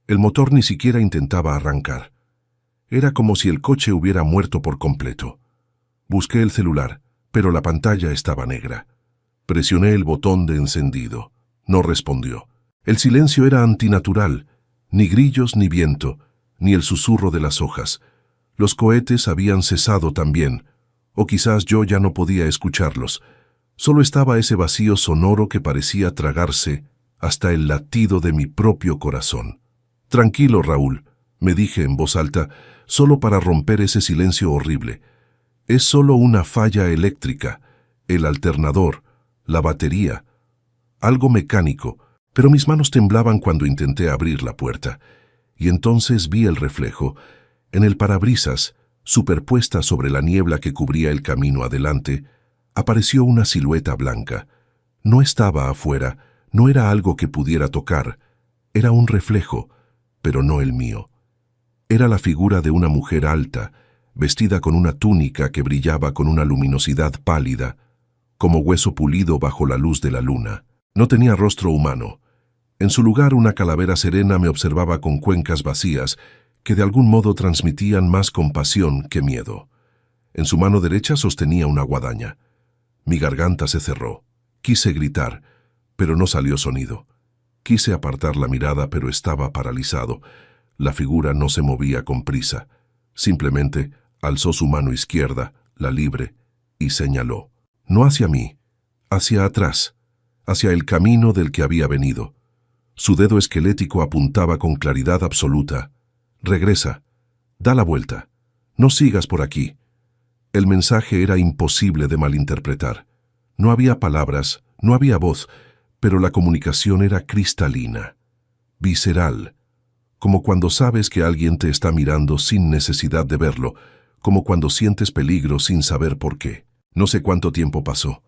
[SPEAKER 1] El motor ni siquiera intentaba arrancar. Era como si el coche hubiera muerto por completo. Busqué el celular, pero la pantalla estaba negra. Presioné el botón de encendido. No respondió. El silencio era antinatural. Ni grillos ni viento, ni el susurro de las hojas. Los cohetes habían cesado también, o quizás yo ya no podía escucharlos. Solo estaba ese vacío sonoro que parecía tragarse hasta el latido de mi propio corazón. Tranquilo, Raúl, me dije en voz alta, solo para romper ese silencio horrible. Es solo una falla eléctrica, el alternador, la batería, algo mecánico, pero mis manos temblaban cuando intenté abrir la puerta. Y entonces vi el reflejo, en el parabrisas, superpuesta sobre la niebla que cubría el camino adelante, apareció una silueta blanca. No estaba afuera, no era algo que pudiera tocar, era un reflejo, pero no el mío. Era la figura de una mujer alta, vestida con una túnica que brillaba con una luminosidad pálida, como hueso pulido bajo la luz de la luna. No tenía rostro humano. En su lugar, una calavera serena me observaba con cuencas vacías que de algún modo transmitían más compasión que miedo. En su mano derecha sostenía una guadaña. Mi garganta se cerró. Quise gritar, pero no salió sonido. Quise apartar la mirada, pero estaba paralizado. La figura no se movía con prisa. Simplemente alzó su mano izquierda, la libre, y señaló. No hacia mí, hacia atrás, hacia el camino del que había venido. Su dedo esquelético apuntaba con claridad absoluta. Regresa, da la vuelta, no sigas por aquí. El mensaje era imposible de malinterpretar. No había palabras, no había voz, pero la comunicación era cristalina, visceral, como cuando sabes que alguien te está mirando sin necesidad de verlo, como cuando sientes peligro sin saber por qué. No sé cuánto tiempo pasó.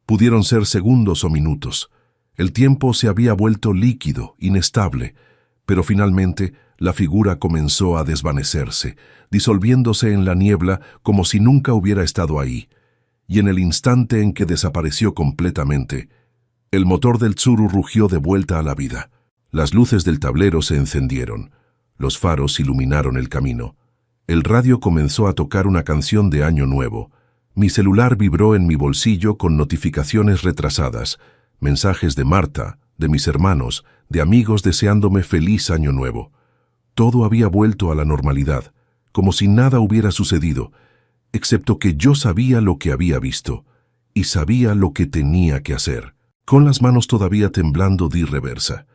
[SPEAKER 1] Pudieron ser segundos o minutos. El tiempo se había vuelto líquido, inestable, pero finalmente la figura comenzó a desvanecerse, disolviéndose en la niebla como si nunca hubiera estado ahí. Y en el instante en que desapareció completamente, el motor del Tsuru rugió de vuelta a la vida. Las luces del tablero se encendieron. Los faros iluminaron el camino. El radio comenzó a tocar una canción de Año Nuevo. Mi celular vibró en mi bolsillo con notificaciones retrasadas, mensajes de Marta, de mis hermanos, de amigos deseándome feliz Año Nuevo. Todo había vuelto a la normalidad, como si nada hubiera sucedido, excepto que yo sabía lo que había visto, y sabía lo que tenía que hacer. Con las manos todavía temblando di reversa.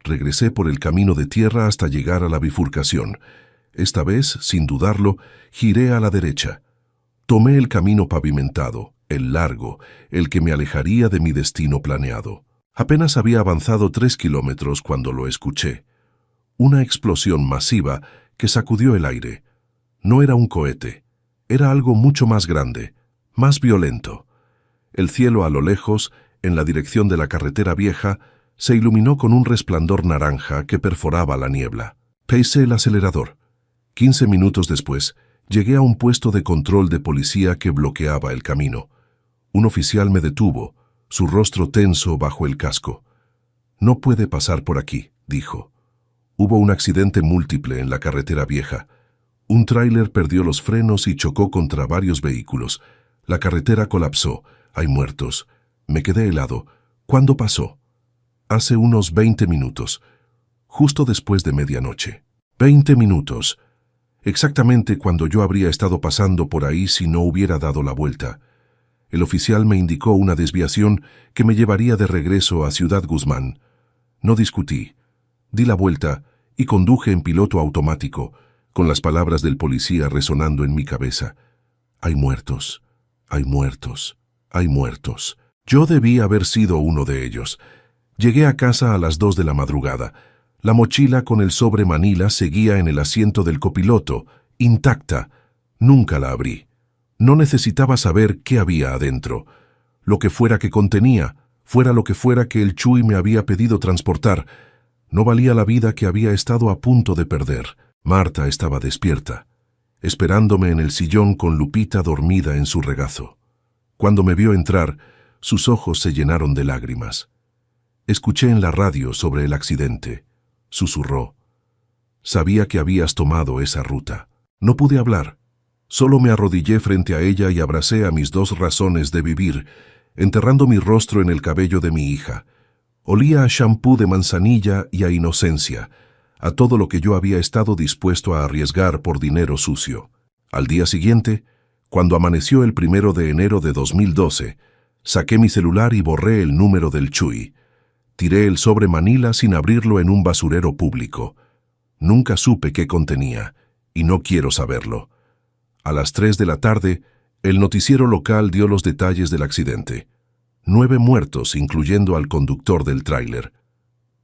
[SPEAKER 1] Regresé por el camino de tierra hasta llegar a la bifurcación. Esta vez, sin dudarlo, giré a la derecha. Tomé el camino pavimentado, el largo, el que me alejaría de mi destino planeado. Apenas había avanzado 3 kilómetros cuando lo escuché. Una explosión masiva que sacudió el aire. No era un cohete, era algo mucho más grande, más violento. El cielo a lo lejos, en la dirección de la carretera vieja, se iluminó con un resplandor naranja que perforaba la niebla. Pisé el acelerador. 15 minutos después, llegué a un puesto de control de policía que bloqueaba el camino. Un oficial me detuvo, su rostro tenso bajo el casco. «No puede pasar por aquí», dijo. Hubo un accidente múltiple en la carretera vieja. Un tráiler perdió los frenos y chocó contra varios vehículos. La carretera colapsó. Hay muertos. Me quedé helado. ¿Cuándo pasó? Hace unos 20 minutos, justo después de medianoche. 20 minutos. Exactamente cuando yo habría estado pasando por ahí si no hubiera dado la vuelta. El oficial me indicó una desviación que me llevaría de regreso a Ciudad Guzmán. No discutí. Di la vuelta y conduje en piloto automático, con las palabras del policía resonando en mi cabeza. Hay muertos, hay muertos, hay muertos. Yo debí haber sido uno de ellos. Llegué a casa a las 2 de la madrugada. La mochila con el sobre Manila seguía en el asiento del copiloto, intacta. Nunca la abrí. No necesitaba saber qué había adentro. Lo que fuera que contenía, fuera lo que fuera que el Chuy me había pedido transportar, no valía la vida que había estado a punto de perder. Marta estaba despierta, esperándome en el sillón con Lupita dormida en su regazo. Cuando me vio entrar, sus ojos se llenaron de lágrimas. Escuché en la radio sobre el accidente. Susurró. Sabía que habías tomado esa ruta. No pude hablar. Solo me arrodillé frente a ella y abracé a mis 2 razones de vivir, enterrando mi rostro en el cabello de mi hija. Olía a shampoo de manzanilla y a inocencia, a todo lo que yo había estado dispuesto a arriesgar por dinero sucio. Al día siguiente, cuando amaneció el 1 de enero de 2012, saqué mi celular y borré el número del Chuy. Tiré el sobre Manila sin abrirlo en un basurero público. Nunca supe qué contenía, y no quiero saberlo. A las 3 de la tarde, el noticiero local dio los detalles del accidente. 9 muertos, incluyendo al conductor del tráiler.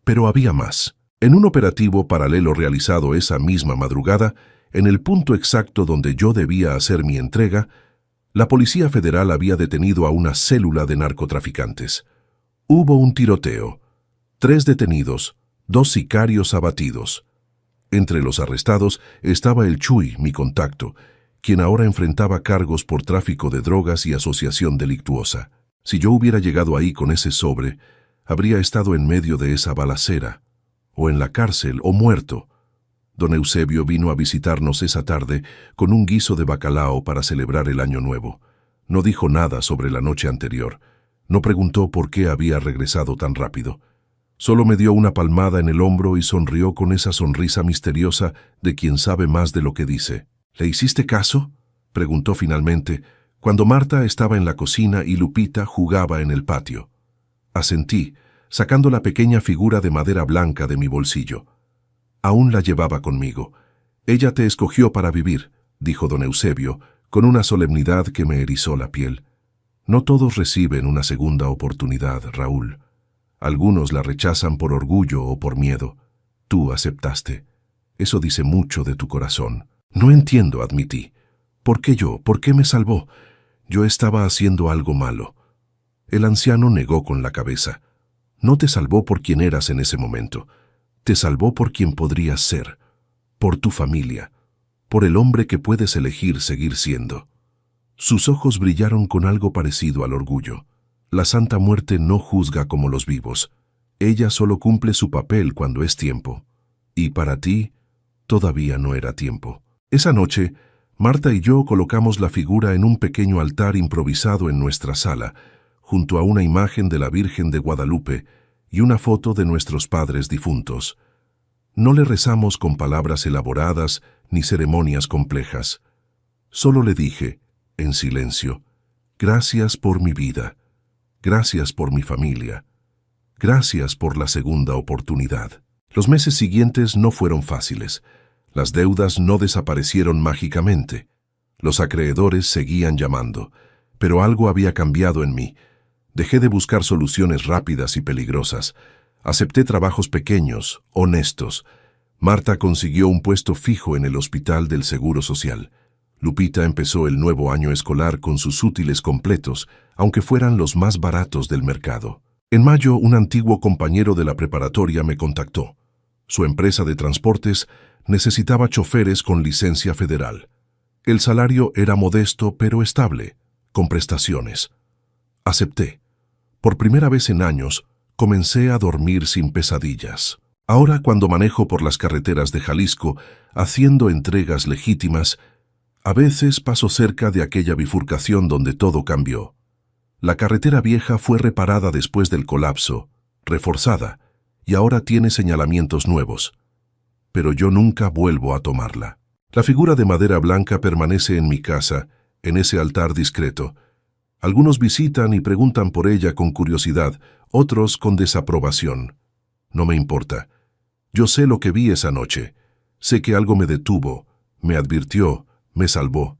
[SPEAKER 1] Pero había más. En un operativo paralelo realizado esa misma madrugada, en el punto exacto donde yo debía hacer mi entrega, la Policía Federal había detenido a una célula de narcotraficantes. Hubo un tiroteo. 3 detenidos, 2 sicarios abatidos. Entre los arrestados estaba el Chuy, mi contacto, quien ahora enfrentaba cargos por tráfico de drogas y asociación delictuosa. Si yo hubiera llegado ahí con ese sobre, habría estado en medio de esa balacera, o en la cárcel, o muerto. Don Eusebio vino a visitarnos esa tarde con un guiso de bacalao para celebrar el Año Nuevo. No dijo nada sobre la noche anterior. No preguntó por qué había regresado tan rápido. Solo me dio una palmada en el hombro y sonrió con esa sonrisa misteriosa de quien sabe más de lo que dice. ¿Le hiciste caso?, preguntó finalmente, cuando Marta estaba en la cocina y Lupita jugaba en el patio. Asentí, sacando la pequeña figura de madera blanca de mi bolsillo. Aún la llevaba conmigo. Ella te escogió para vivir, dijo don Eusebio, con una solemnidad que me erizó la piel. No todos reciben una segunda oportunidad, Raúl. Algunos la rechazan por orgullo o por miedo. Tú aceptaste. Eso dice mucho de tu corazón. No entiendo, admití. ¿Por qué yo? ¿Por qué me salvó? Yo estaba haciendo algo malo. El anciano negó con la cabeza. No te salvó por quien eras en ese momento. Te salvó por quien podrías ser. Por tu familia. Por el hombre que puedes elegir seguir siendo. Sus ojos brillaron con algo parecido al orgullo. La Santa Muerte no juzga como los vivos. Ella solo cumple su papel cuando es tiempo. Y para ti, todavía no era tiempo. Esa noche, Marta y yo colocamos la figura en un pequeño altar improvisado en nuestra sala, junto a una imagen de la Virgen de Guadalupe y una foto de nuestros padres difuntos. No le rezamos con palabras elaboradas ni ceremonias complejas. Solo le dije, en silencio, gracias por mi vida, gracias por mi familia, gracias por la segunda oportunidad. Los meses siguientes no fueron fáciles. Las deudas no desaparecieron mágicamente. Los acreedores seguían llamando, pero algo había cambiado en mí. Dejé de buscar soluciones rápidas y peligrosas. Acepté trabajos pequeños, honestos. Marta consiguió un puesto fijo en el hospital del Seguro Social. Lupita empezó el nuevo año escolar con sus útiles completos, aunque fueran los más baratos del mercado. En mayo, un antiguo compañero de la preparatoria me contactó. Su empresa de transportes necesitaba choferes con licencia federal. El salario era modesto pero estable, con prestaciones. Acepté. Por primera vez en años, comencé a dormir sin pesadillas. Ahora, cuando manejo por las carreteras de Jalisco, haciendo entregas legítimas, a veces paso cerca de aquella bifurcación donde todo cambió. La carretera vieja fue reparada después del colapso, reforzada, y ahora tiene señalamientos nuevos. pero yo nunca vuelvo a tomarla. La figura de madera blanca permanece en mi casa, en ese altar discreto. Algunos visitan y preguntan por ella con curiosidad, otros con desaprobación. No me importa. Yo sé lo que vi esa noche. Sé que algo me detuvo, me advirtió, me salvó.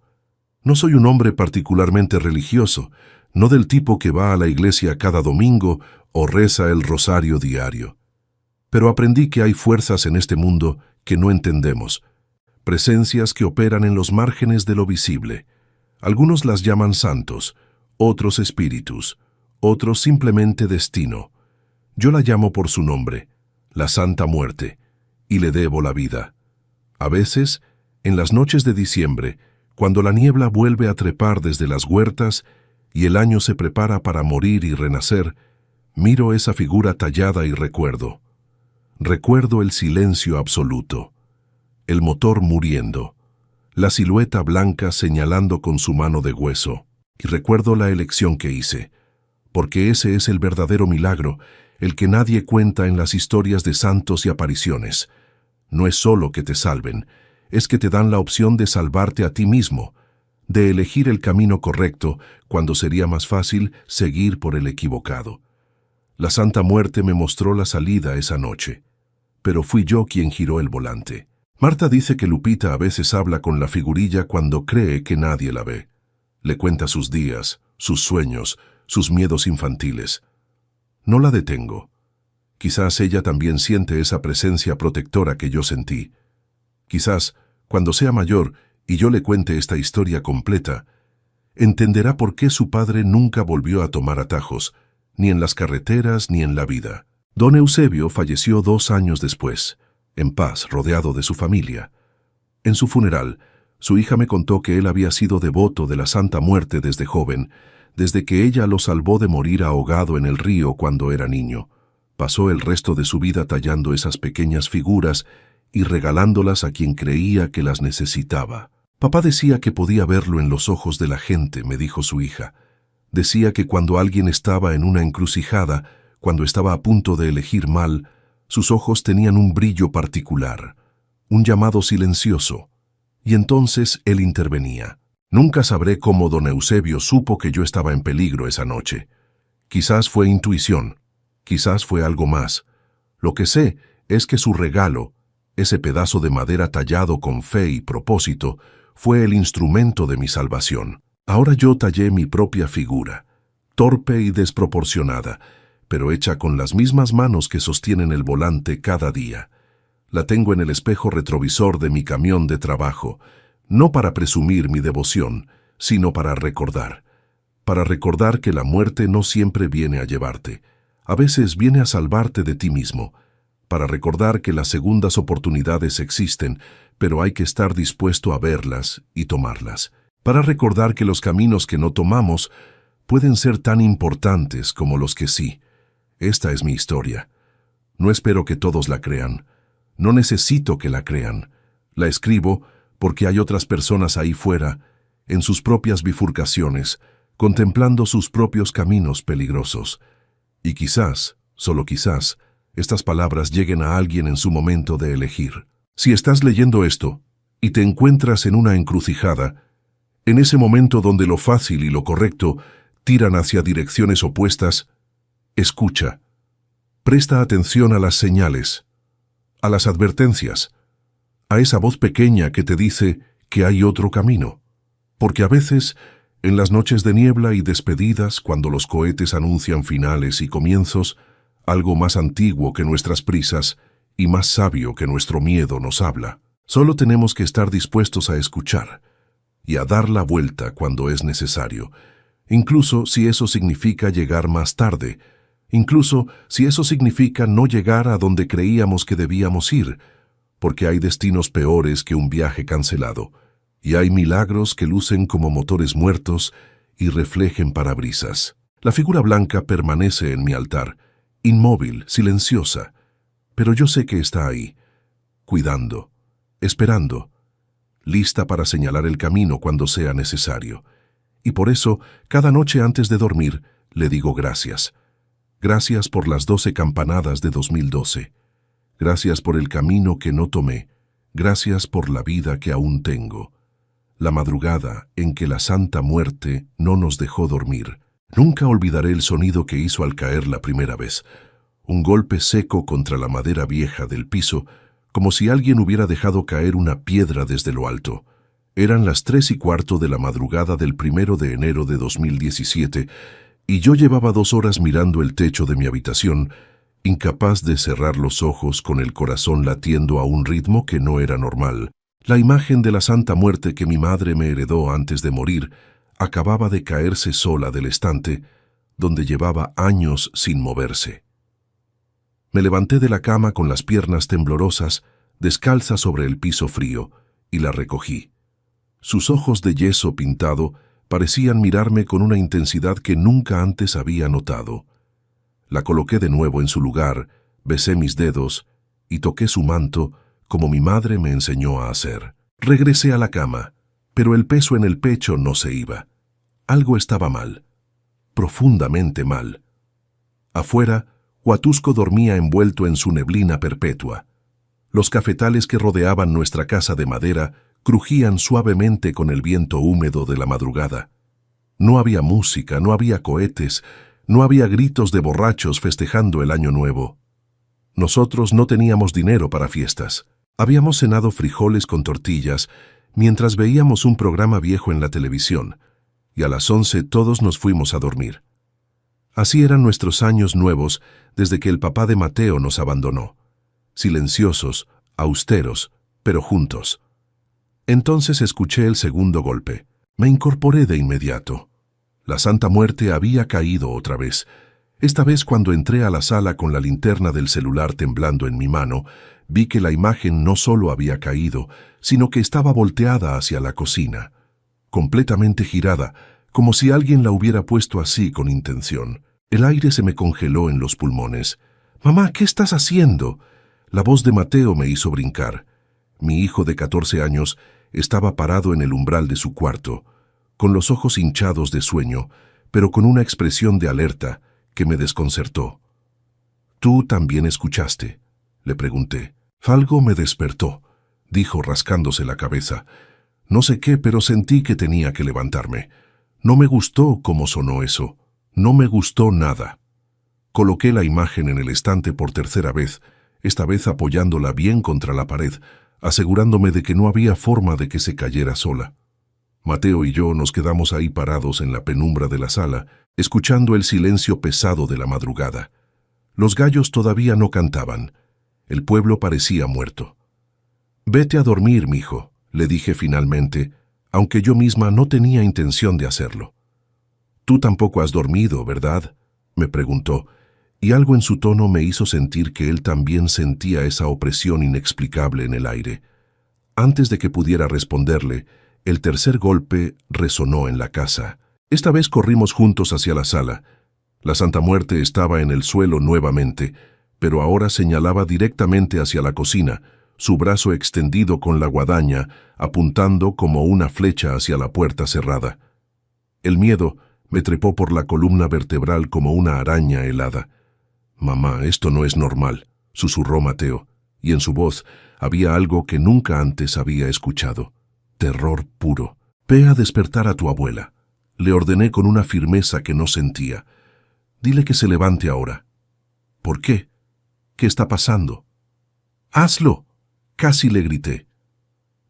[SPEAKER 1] No soy un hombre particularmente religioso, no del tipo que va a la iglesia cada domingo o reza el rosario diario. Pero aprendí que hay fuerzas en este mundo que no entendemos, presencias que operan en los márgenes de lo visible. Algunos las llaman santos, otros espíritus, otros simplemente destino. Yo la llamo por su nombre, la Santa Muerte, y le debo la vida. A veces, en las noches de diciembre, cuando la niebla vuelve a trepar desde las huertas y el año se prepara para morir y renacer, miro esa figura tallada y recuerdo. Recuerdo el silencio absoluto, el motor muriendo, la silueta blanca señalando con su mano de hueso, y recuerdo la elección que hice, porque ese es el verdadero milagro, el que nadie cuenta en las historias de santos y apariciones. No es solo que te salven, es que te dan la opción de salvarte a ti mismo, de elegir el camino correcto cuando sería más fácil seguir por el equivocado. La Santa Muerte me mostró la salida esa noche, pero fui yo quien giró el volante. Marta dice que Lupita a veces habla con la figurilla cuando cree que nadie la ve. Le cuenta sus días, sus sueños, sus miedos infantiles. No la detengo. Quizás ella también siente esa presencia protectora que yo sentí. Quizás, cuando sea mayor y yo le cuente esta historia completa, entenderá por qué su padre nunca volvió a tomar atajos, ni en las carreteras ni en la vida. Don Eusebio falleció 2 años después, en paz, rodeado de su familia. En su funeral, su hija me contó que él había sido devoto de la Santa Muerte desde joven, desde que ella lo salvó de morir ahogado en el río cuando era niño. Pasó el resto de su vida tallando esas pequeñas figuras y regalándolas a quien creía que las necesitaba. Papá decía que podía verlo en los ojos de la gente, me dijo su hija. Decía que cuando alguien estaba en una encrucijada, cuando estaba a punto de elegir mal, sus ojos tenían un brillo particular, un llamado silencioso, y entonces él intervenía. Nunca sabré cómo don Eusebio supo que yo estaba en peligro esa noche. Quizás fue intuición, quizás fue algo más. Lo que sé es que su regalo, ese pedazo de madera tallado con fe y propósito, fue el instrumento de mi salvación. Ahora yo tallé mi propia figura, torpe y desproporcionada, pero hecha con las mismas manos que sostienen el volante cada día. La tengo en el espejo retrovisor de mi camión de trabajo, no para presumir mi devoción, sino para recordar que la muerte no siempre viene a llevarte, a veces viene a salvarte de ti mismo, para recordar que las segundas oportunidades existen, pero hay que estar dispuesto a verlas y tomarlas, para recordar que los caminos que no tomamos pueden ser tan importantes como los que sí. Esta es mi historia. No espero que todos la crean. No necesito que la crean. La escribo porque hay otras personas ahí fuera, en sus propias bifurcaciones, contemplando sus propios caminos peligrosos. Y quizás, solo quizás, estas palabras lleguen a alguien en su momento de elegir. Si estás leyendo esto y te encuentras en una encrucijada, en ese momento donde lo fácil y lo correcto tiran hacia direcciones opuestas, escucha. Presta atención a las señales, a las advertencias, a esa voz pequeña que te dice que hay otro camino. Porque a veces, en las noches de niebla y despedidas, cuando los cohetes anuncian finales y comienzos, algo más antiguo que nuestras prisas y más sabio que nuestro miedo nos habla. Solo tenemos que estar dispuestos a escuchar y a dar la vuelta cuando es necesario, incluso si eso significa llegar más tarde, incluso si eso significa no llegar a donde creíamos que debíamos ir, porque hay destinos peores que un viaje cancelado, y hay milagros que lucen como motores muertos y reflejen parabrisas. La figura blanca permanece en mi altar, inmóvil, silenciosa, pero yo sé que está ahí, cuidando, esperando, lista para señalar el camino cuando sea necesario. Y por eso, cada noche antes de dormir, le digo gracias. Gracias por las 12 campanadas de 2012. Gracias por el camino que no tomé. Gracias por la vida que aún tengo. La madrugada en que la Santa Muerte no nos dejó dormir. Nunca olvidaré el sonido que hizo al caer la primera vez. Un golpe seco contra la madera vieja del piso, como si alguien hubiera dejado caer una piedra desde lo alto. Eran las 3:15 de la madrugada del 1 de enero de 2017, y yo llevaba 2 horas mirando el techo de mi habitación, incapaz de cerrar los ojos, con el corazón latiendo a un ritmo que no era normal. La imagen de la Santa Muerte que mi madre me heredó antes de morir acababa de caerse sola del estante, donde llevaba años sin moverse. Me levanté de la cama con las piernas temblorosas, descalza sobre el piso frío, y la recogí. Sus ojos de yeso pintado parecían mirarme con una intensidad que nunca antes había notado. La coloqué de nuevo en su lugar, besé mis dedos y toqué su manto como mi madre me enseñó a hacer. Regresé a la cama, pero el peso en el pecho no se iba. Algo estaba mal, profundamente mal. Afuera, Huatusco dormía envuelto en su neblina perpetua. Los cafetales que rodeaban nuestra casa de madera crujían suavemente con el viento húmedo de la madrugada. No había música, no había cohetes, no había gritos de borrachos festejando el año nuevo. Nosotros no teníamos dinero para fiestas. Habíamos cenado frijoles con tortillas mientras veíamos un programa viejo en la televisión, y a las 11 todos nos fuimos a dormir. Así eran nuestros años nuevos desde que el papá de Mateo nos abandonó. Silenciosos, austeros, pero juntos. Entonces escuché el segundo golpe. Me incorporé de inmediato. La Santa Muerte había caído otra vez. Esta vez, cuando entré a la sala con la linterna del celular temblando en mi mano, vi que la imagen no solo había caído, sino que estaba volteada hacia la cocina, completamente girada, como si alguien la hubiera puesto así con intención. El aire se me congeló en los pulmones. «Mamá, ¿qué estás haciendo?». La voz de Mateo me hizo brincar. Mi hijo de 14 años estaba parado en el umbral de su cuarto, con los ojos hinchados de sueño, pero con una expresión de alerta que me desconcertó. «¿Tú también escuchaste?», le pregunté. «Algo me despertó», dijo rascándose la cabeza. «No sé qué, pero sentí que tenía que levantarme. No me gustó cómo sonó eso. No me gustó nada». Coloqué la imagen en el estante por tercera vez, esta vez apoyándola bien contra la pared, asegurándome de que no había forma de que se cayera sola. Mateo y yo nos quedamos ahí parados en la penumbra de la sala, escuchando el silencio pesado de la madrugada. Los gallos todavía no cantaban. El pueblo parecía muerto. «Vete a dormir, mijo», le dije finalmente, aunque yo misma no tenía intención de hacerlo. «Tú tampoco has dormido, ¿verdad?», me preguntó, y algo en su tono me hizo sentir que él también sentía esa opresión inexplicable en el aire. Antes de que pudiera responderle, el tercer golpe resonó en la casa. Esta vez corrimos juntos hacia la sala. La Santa Muerte estaba en el suelo nuevamente, pero ahora señalaba directamente hacia la cocina, su brazo extendido con la guadaña, apuntando como una flecha hacia la puerta cerrada. El miedo me trepó por la columna vertebral como una araña helada. «Mamá, esto no es normal», susurró Mateo, y en su voz había algo que nunca antes había escuchado. Terror puro. «Ve a despertar a tu abuela», le ordené con una firmeza que no sentía. «Dile que se levante ahora». «¿Por qué? ¿Qué está pasando?». «¡Hazlo!», casi le grité.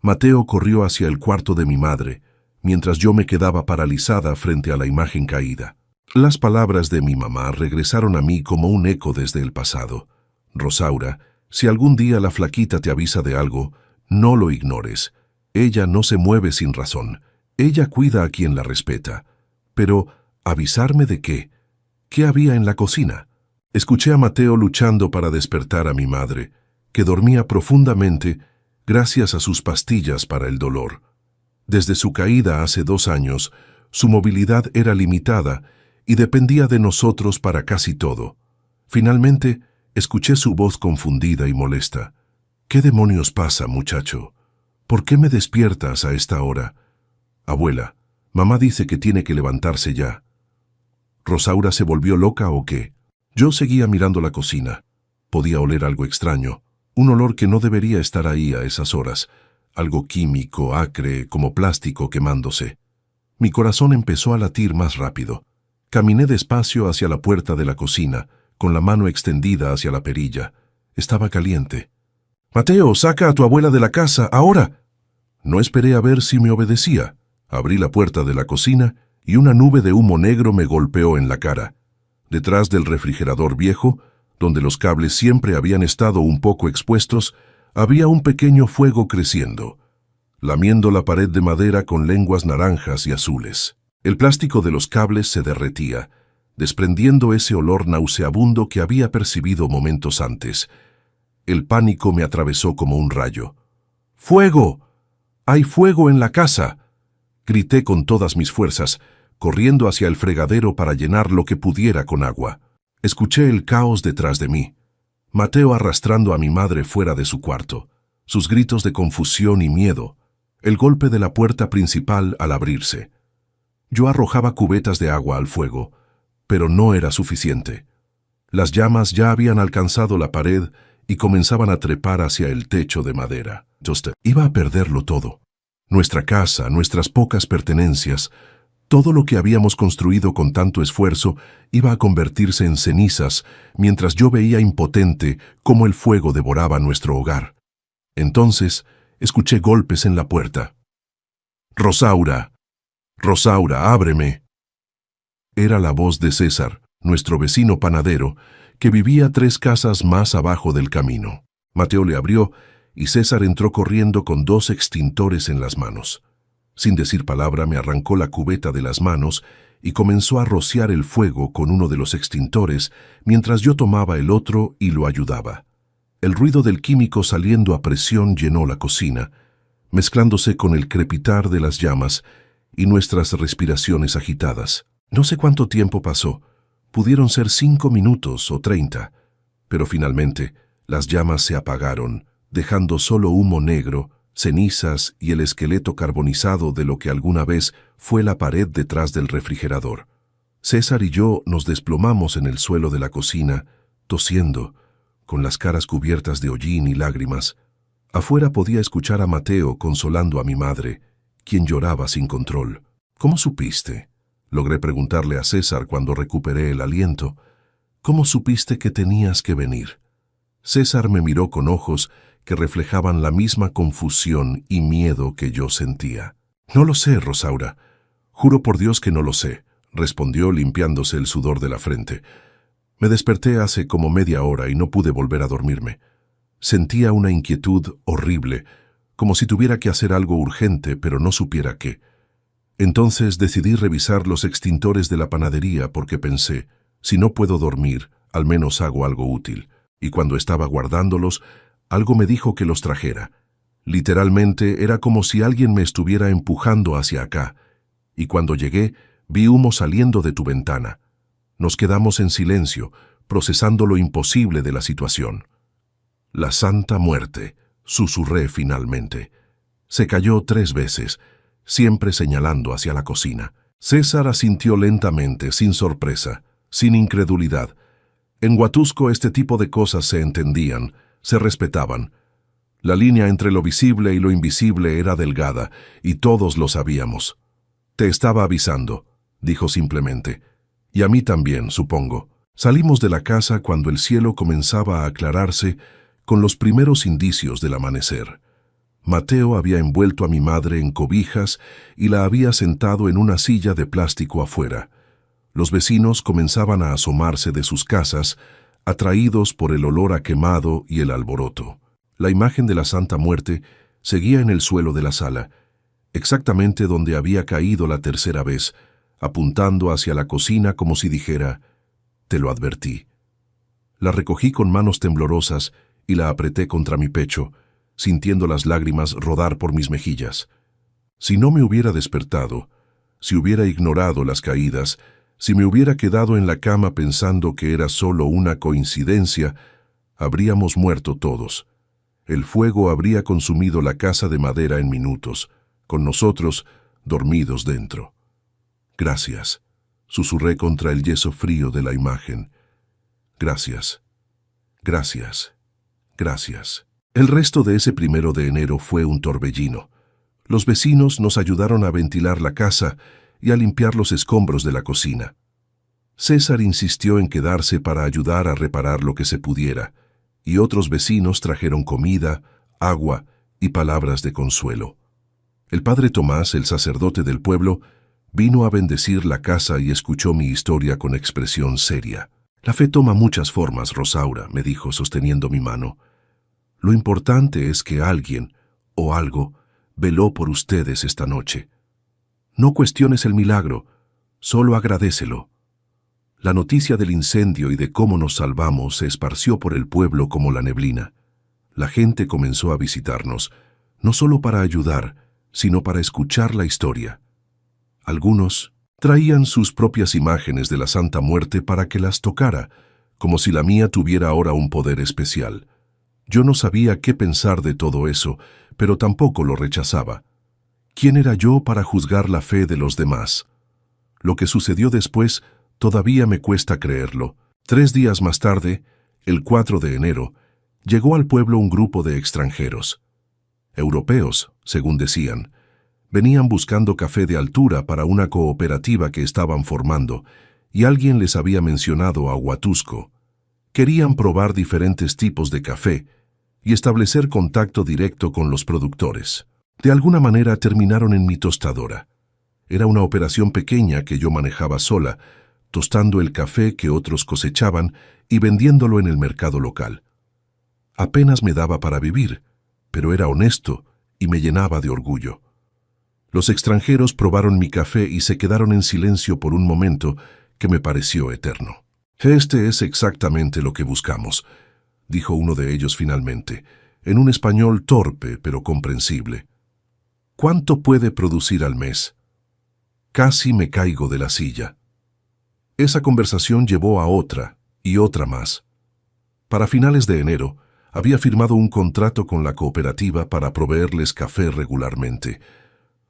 [SPEAKER 1] Mateo corrió hacia el cuarto de mi madre, mientras yo me quedaba paralizada frente a la imagen caída. Las palabras de mi mamá regresaron a mí como un eco desde el pasado. «Rosaura, si algún día la flaquita te avisa de algo, no lo ignores. Ella no se mueve sin razón. Ella cuida a quien la respeta». Pero, ¿avisarme de qué? ¿Qué había en la cocina? Escuché a Mateo luchando para despertar a mi madre, que dormía profundamente gracias a sus pastillas para el dolor. Desde su caída hace 2 años, su movilidad era limitada y dependía de nosotros para casi todo. Finalmente, escuché su voz confundida y molesta. «¿Qué demonios pasa, muchacho? ¿Por qué me despiertas a esta hora?» «Abuela, mamá dice que tiene que levantarse ya». ¿Rosaura se volvió loca o qué? Yo seguía mirando la cocina. Podía oler algo extraño. Un olor que no debería estar ahí a esas horas, algo químico, acre, como plástico quemándose. Mi corazón empezó a latir más rápido. Caminé despacio hacia la puerta de la cocina, con la mano extendida hacia la perilla. Estaba caliente. «Mateo, saca a tu abuela de la casa, ahora». No esperé a ver si me obedecía. Abrí la puerta de la cocina y una nube de humo negro me golpeó en la cara. Detrás del refrigerador viejo, donde los cables siempre habían estado un poco expuestos, había un pequeño fuego creciendo, lamiendo la pared de madera con lenguas naranjas y azules. El plástico de los cables se derretía, desprendiendo ese olor nauseabundo que había percibido momentos antes. El pánico me atravesó como un rayo. «¡Fuego! ¡Hay fuego en la casa!», grité con todas mis fuerzas, corriendo hacia el fregadero para llenar lo que pudiera con agua. Escuché el caos detrás de mí. Mateo arrastrando a mi madre fuera de su cuarto, sus gritos de confusión y miedo, el golpe de la puerta principal al abrirse. Yo arrojaba cubetas de agua al fuego, pero no era suficiente. Las llamas ya habían alcanzado la pared y comenzaban a trepar hacia el techo de madera. Iba a perderlo todo. Nuestra casa, nuestras pocas pertenencias, todo lo que habíamos construido con tanto esfuerzo iba a convertirse en cenizas mientras yo veía impotente cómo el fuego devoraba nuestro hogar. Entonces, escuché golpes en la puerta. «Rosaura, Rosaura, ábreme». Era la voz de César, nuestro vecino panadero, que vivía 3 casas más abajo del camino. Mateo le abrió y César entró corriendo con 2 extintores en las manos. Sin decir palabra me arrancó la cubeta de las manos y comenzó a rociar el fuego con uno de los extintores mientras yo tomaba el otro y lo ayudaba. El ruido del químico saliendo a presión llenó la cocina, mezclándose con el crepitar de las llamas y nuestras respiraciones agitadas. No sé cuánto tiempo pasó, pudieron ser 5 minutos o 30, pero finalmente las llamas se apagaron, dejando solo humo negro, cenizas y el esqueleto carbonizado de lo que alguna vez fue la pared detrás del refrigerador. César y yo nos desplomamos en el suelo de la cocina, tosiendo, con las caras cubiertas de hollín y lágrimas. Afuera podía escuchar a Mateo consolando a mi madre, quien lloraba sin control. «¿Cómo supiste?», logré preguntarle a César cuando recuperé el aliento. «¿Cómo supiste que tenías que venir?». César me miró con ojos que reflejaban la misma confusión y miedo que yo sentía. «No lo sé, Rosaura. Juro por Dios que no lo sé», respondió limpiándose el sudor de la frente. «Me desperté hace como media hora y no pude volver a dormirme. Sentía una inquietud horrible, como si tuviera que hacer algo urgente, pero no supiera qué. Entonces decidí revisar los extintores de la panadería porque pensé, si no puedo dormir, al menos hago algo útil. Y cuando estaba guardándolos, algo me dijo que los trajera. Literalmente era como si alguien me estuviera empujando hacia acá. Y cuando llegué, vi humo saliendo de tu ventana. Nos quedamos en silencio, procesando lo imposible de la situación. «La Santa Muerte», susurré finalmente. Se cayó 3 veces, siempre señalando hacia la cocina. César asintió lentamente, sin sorpresa, sin incredulidad. En Huatusco este tipo de cosas se entendían, se respetaban. La línea entre lo visible y lo invisible era delgada, y todos lo sabíamos. «Te estaba avisando», dijo simplemente. «Y a mí también, supongo». Salimos de la casa cuando el cielo comenzaba a aclararse con los primeros indicios del amanecer. Mateo había envuelto a mi madre en cobijas y la había sentado en una silla de plástico afuera. Los vecinos comenzaban a asomarse de sus casas, atraídos por el olor a quemado y el alboroto. La imagen de la Santa Muerte seguía en el suelo de la sala, exactamente donde había caído la 3ª vez, apuntando hacia la cocina como si dijera, «Te lo advertí». La recogí con manos temblorosas y la apreté contra mi pecho, sintiendo las lágrimas rodar por mis mejillas. Si no me hubiera despertado, si hubiera ignorado las caídas, si me hubiera quedado en la cama pensando que era solo una coincidencia, habríamos muerto todos. El fuego habría consumido la casa de madera en minutos, con nosotros dormidos dentro. «Gracias», susurré contra el yeso frío de la imagen. «Gracias, gracias, gracias». El resto de ese 1 de enero fue un torbellino. Los vecinos nos ayudaron a ventilar la casa y a limpiar los escombros de la cocina. César insistió en quedarse para ayudar a reparar lo que se pudiera, y otros vecinos trajeron comida, agua y palabras de consuelo. El padre Tomás, el sacerdote del pueblo, vino a bendecir la casa y escuchó mi historia con expresión seria. La fe toma muchas formas, Rosaura, me dijo sosteniendo mi mano. Lo importante es que alguien, o algo, veló por ustedes esta noche. No cuestiones el milagro, solo agradécelo. La noticia del incendio y de cómo nos salvamos se esparció por el pueblo como la neblina. La gente comenzó a visitarnos, no solo para ayudar, sino para escuchar la historia. Algunos traían sus propias imágenes de la Santa Muerte para que las tocara, como si la mía tuviera ahora un poder especial. Yo no sabía qué pensar de todo eso, pero tampoco lo rechazaba. ¿Quién era yo para juzgar la fe de los demás? Lo que sucedió después todavía me cuesta creerlo. 3 días más tarde, el 4 de enero, llegó al pueblo un grupo de extranjeros. Europeos, según decían. Venían buscando café de altura para una cooperativa que estaban formando, y alguien les había mencionado a Huatusco. Querían probar diferentes tipos de café y establecer contacto directo con los productores. De alguna manera terminaron en mi tostadora. Era una operación pequeña que yo manejaba sola, tostando el café que otros cosechaban y vendiéndolo en el mercado local. Apenas me daba para vivir, pero era honesto y me llenaba de orgullo. Los extranjeros probaron mi café y se quedaron en silencio por un momento que me pareció eterno. «Este es exactamente lo que buscamos», dijo uno de ellos finalmente, en un español torpe pero comprensible. «¿Cuánto puede producir al mes?» Casi me caigo de la silla. Esa conversación llevó a otra y otra más. Para finales de enero, había firmado un contrato con la cooperativa para proveerles café regularmente,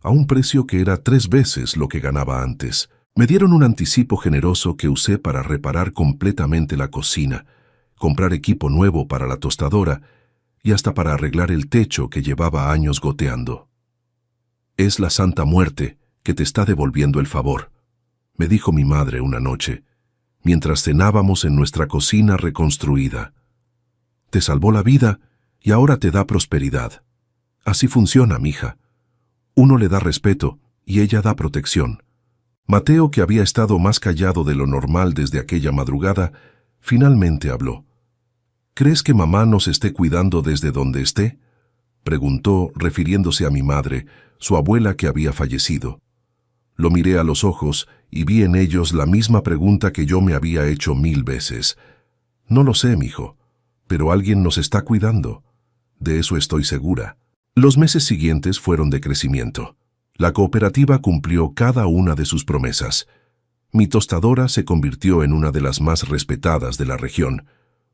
[SPEAKER 1] a un precio que era 3 veces lo que ganaba antes. Me dieron un anticipo generoso que usé para reparar completamente la cocina, comprar equipo nuevo para la tostadora y hasta para arreglar el techo que llevaba años goteando. «Es la Santa Muerte que te está devolviendo el favor», me dijo mi madre una noche, mientras cenábamos en nuestra cocina reconstruida. «Te salvó la vida y ahora te da prosperidad. Así funciona, mija. Uno le da respeto y ella da protección». Mateo, que había estado más callado de lo normal desde aquella madrugada, finalmente habló. «¿Crees que mamá nos esté cuidando desde donde esté?», preguntó, refiriéndose a mi madre, su abuela que había fallecido. Lo miré a los ojos y vi en ellos la misma pregunta que yo me había hecho 1000 veces. «No lo sé, mijo, pero alguien nos está cuidando. De eso estoy segura». Los meses siguientes fueron de crecimiento. La cooperativa cumplió cada una de sus promesas. Mi tostadora se convirtió en una de las más respetadas de la región.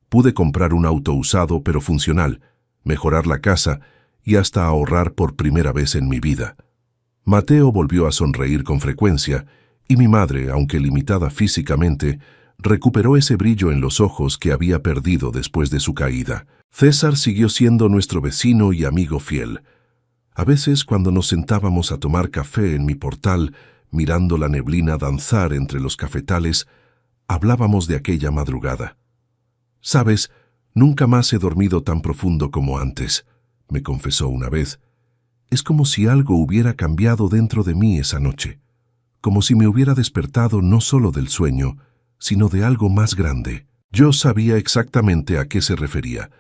[SPEAKER 1] Pude comprar un auto usado pero funcional, mejorar la casa y hasta ahorrar por primera vez en mi vida. Mateo volvió a sonreír con frecuencia y mi madre, aunque limitada físicamente, recuperó ese brillo en los ojos que había perdido después de su caída. César siguió siendo nuestro vecino y amigo fiel. A veces, cuando nos sentábamos a tomar café en mi portal, mirando la neblina danzar entre los cafetales, hablábamos de aquella madrugada. «Sabes, nunca más he dormido tan profundo como antes», me confesó una vez. «Es como si algo hubiera cambiado dentro de mí esa noche, como si me hubiera despertado no solo del sueño, sino de algo más grande». Yo sabía exactamente a qué se refería.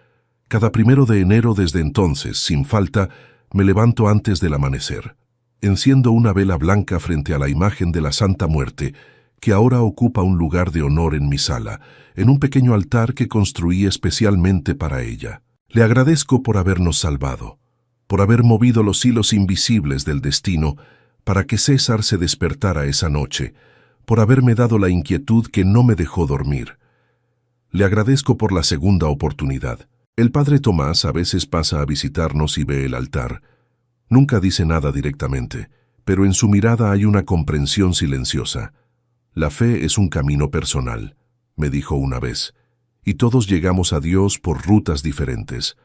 [SPEAKER 1] Cada 1 de enero desde entonces, sin falta, me levanto antes del amanecer. Enciendo una vela blanca frente a la imagen de la Santa Muerte, que ahora ocupa un lugar de honor en mi sala, en un pequeño altar que construí especialmente para ella. Le agradezco por habernos salvado, por haber movido los hilos invisibles del destino para que César se despertara esa noche, por haberme dado la inquietud que no me dejó dormir. Le agradezco por la segunda oportunidad. El padre Tomás a veces pasa a visitarnos y ve el altar. Nunca dice nada directamente, pero en su mirada hay una comprensión silenciosa. «La fe es un camino personal», me dijo una vez, «y todos llegamos a Dios por rutas diferentes.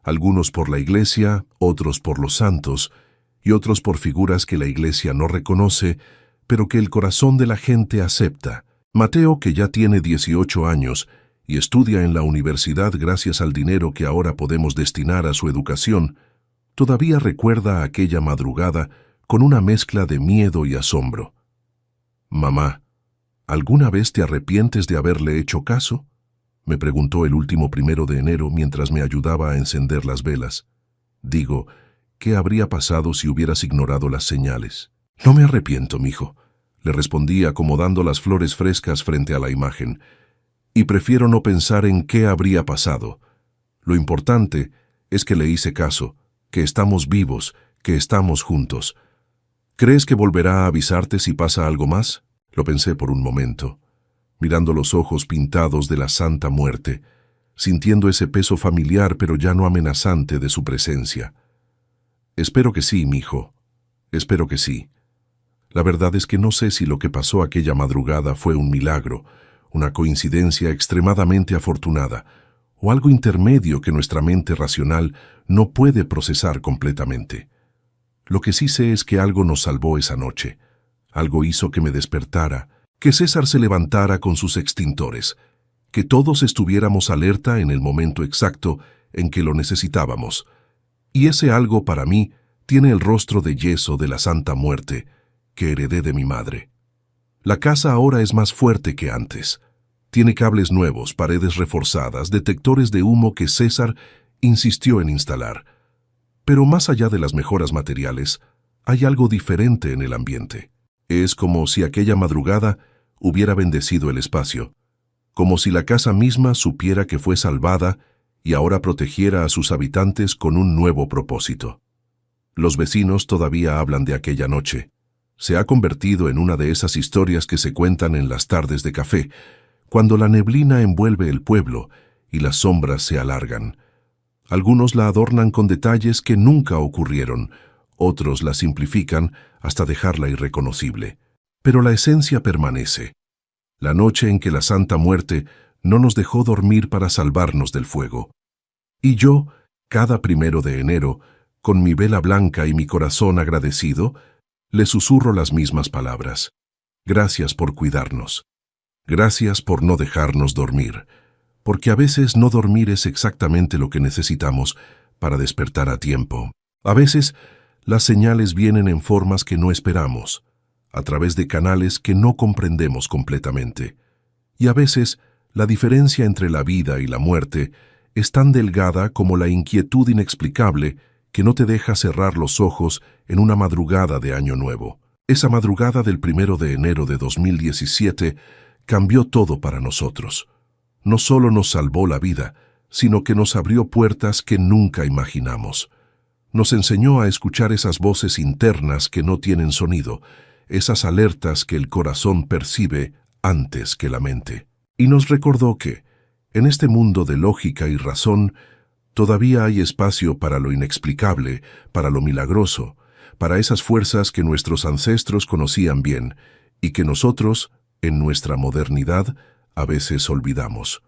[SPEAKER 1] algunos por la iglesia, otros por los santos, y otros por figuras que la iglesia no reconoce, pero que el corazón de la gente acepta. Mateo, que ya tiene 18 años y estudia en la universidad gracias al dinero que ahora podemos destinar a su educación, todavía recuerda aquella madrugada con una mezcla de miedo y asombro. «Mamá, ¿alguna vez te arrepientes de haberle hecho caso?», me preguntó el último 1 de enero mientras me ayudaba a encender las velas. Digo, ¿qué habría pasado si hubieras ignorado las señales? «No me arrepiento, mijo», le respondí acomodando las flores frescas frente a la imagen. «Y prefiero no pensar en qué habría pasado. Lo importante es que le hice caso, que estamos vivos, que estamos juntos. ¿Crees que volverá a avisarte si pasa algo más?». Lo pensé por un momento, mirando los ojos pintados de la Santa Muerte, sintiendo ese peso familiar pero ya no amenazante de su presencia. «Espero que sí, mijo. Espero que sí. La verdad es que no sé si lo que pasó aquella madrugada fue un milagro, una coincidencia extremadamente afortunada, o algo intermedio que nuestra mente racional no puede procesar completamente. Lo que sí sé es que algo nos salvó esa noche. Algo hizo que me despertara, que César se levantara con sus extintores, que todos estuviéramos alerta en el momento exacto en que lo necesitábamos. Y ese algo para mí tiene el rostro de yeso de la Santa Muerte que heredé de mi madre. La casa ahora es más fuerte que antes. Tiene cables nuevos, paredes reforzadas, detectores de humo que César insistió en instalar. Pero más allá de las mejoras materiales, hay algo diferente en el ambiente. Es como si aquella madrugada hubiera bendecido el espacio, como si la casa misma supiera que fue salvada y ahora protegiera a sus habitantes con un nuevo propósito. Los vecinos todavía hablan de aquella noche. Se ha convertido en una de esas historias que se cuentan en las tardes de café, cuando la neblina envuelve el pueblo y las sombras se alargan. Algunos la adornan con detalles que nunca ocurrieron, otros la simplifican hasta dejarla irreconocible. Pero la esencia permanece. La noche en que la Santa Muerte no nos dejó dormir para salvarnos del fuego. Y yo, cada 1 de enero, con mi vela blanca y mi corazón agradecido, le susurro las mismas palabras. Gracias por cuidarnos. Gracias por no dejarnos dormir. Porque a veces no dormir es exactamente lo que necesitamos para despertar a tiempo. A veces las señales vienen en formas que no esperamos, a través de canales que no comprendemos completamente. Y a veces la diferencia entre la vida y la muerte es tan delgada como la inquietud inexplicable que no te deja cerrar los ojos en una madrugada de Año Nuevo. Esa madrugada del 1 de enero de 2017 cambió todo para nosotros. No solo nos salvó la vida, sino que nos abrió puertas que nunca imaginamos. Nos enseñó a escuchar esas voces internas que no tienen sonido, esas alertas que el corazón percibe antes que la mente. Y nos recordó que, en este mundo de lógica y razón, todavía hay espacio para lo inexplicable, para lo milagroso, para esas fuerzas que nuestros ancestros conocían bien y que nosotros, en nuestra modernidad, a veces olvidamos.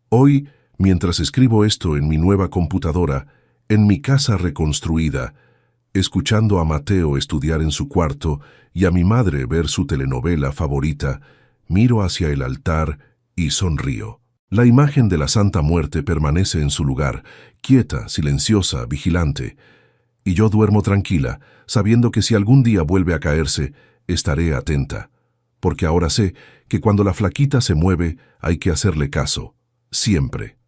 [SPEAKER 1] Hoy, mientras escribo esto en mi nueva computadora, en mi casa reconstruida, escuchando a Mateo estudiar en su cuarto y a mi madre ver su telenovela favorita, miro hacia el altar y sonrío. La imagen de la Santa Muerte permanece en su lugar, quieta, silenciosa, vigilante, y yo duermo tranquila, sabiendo que si algún día vuelve a caerse, estaré atenta, porque ahora sé que cuando la flaquita se mueve hay que hacerle caso, siempre.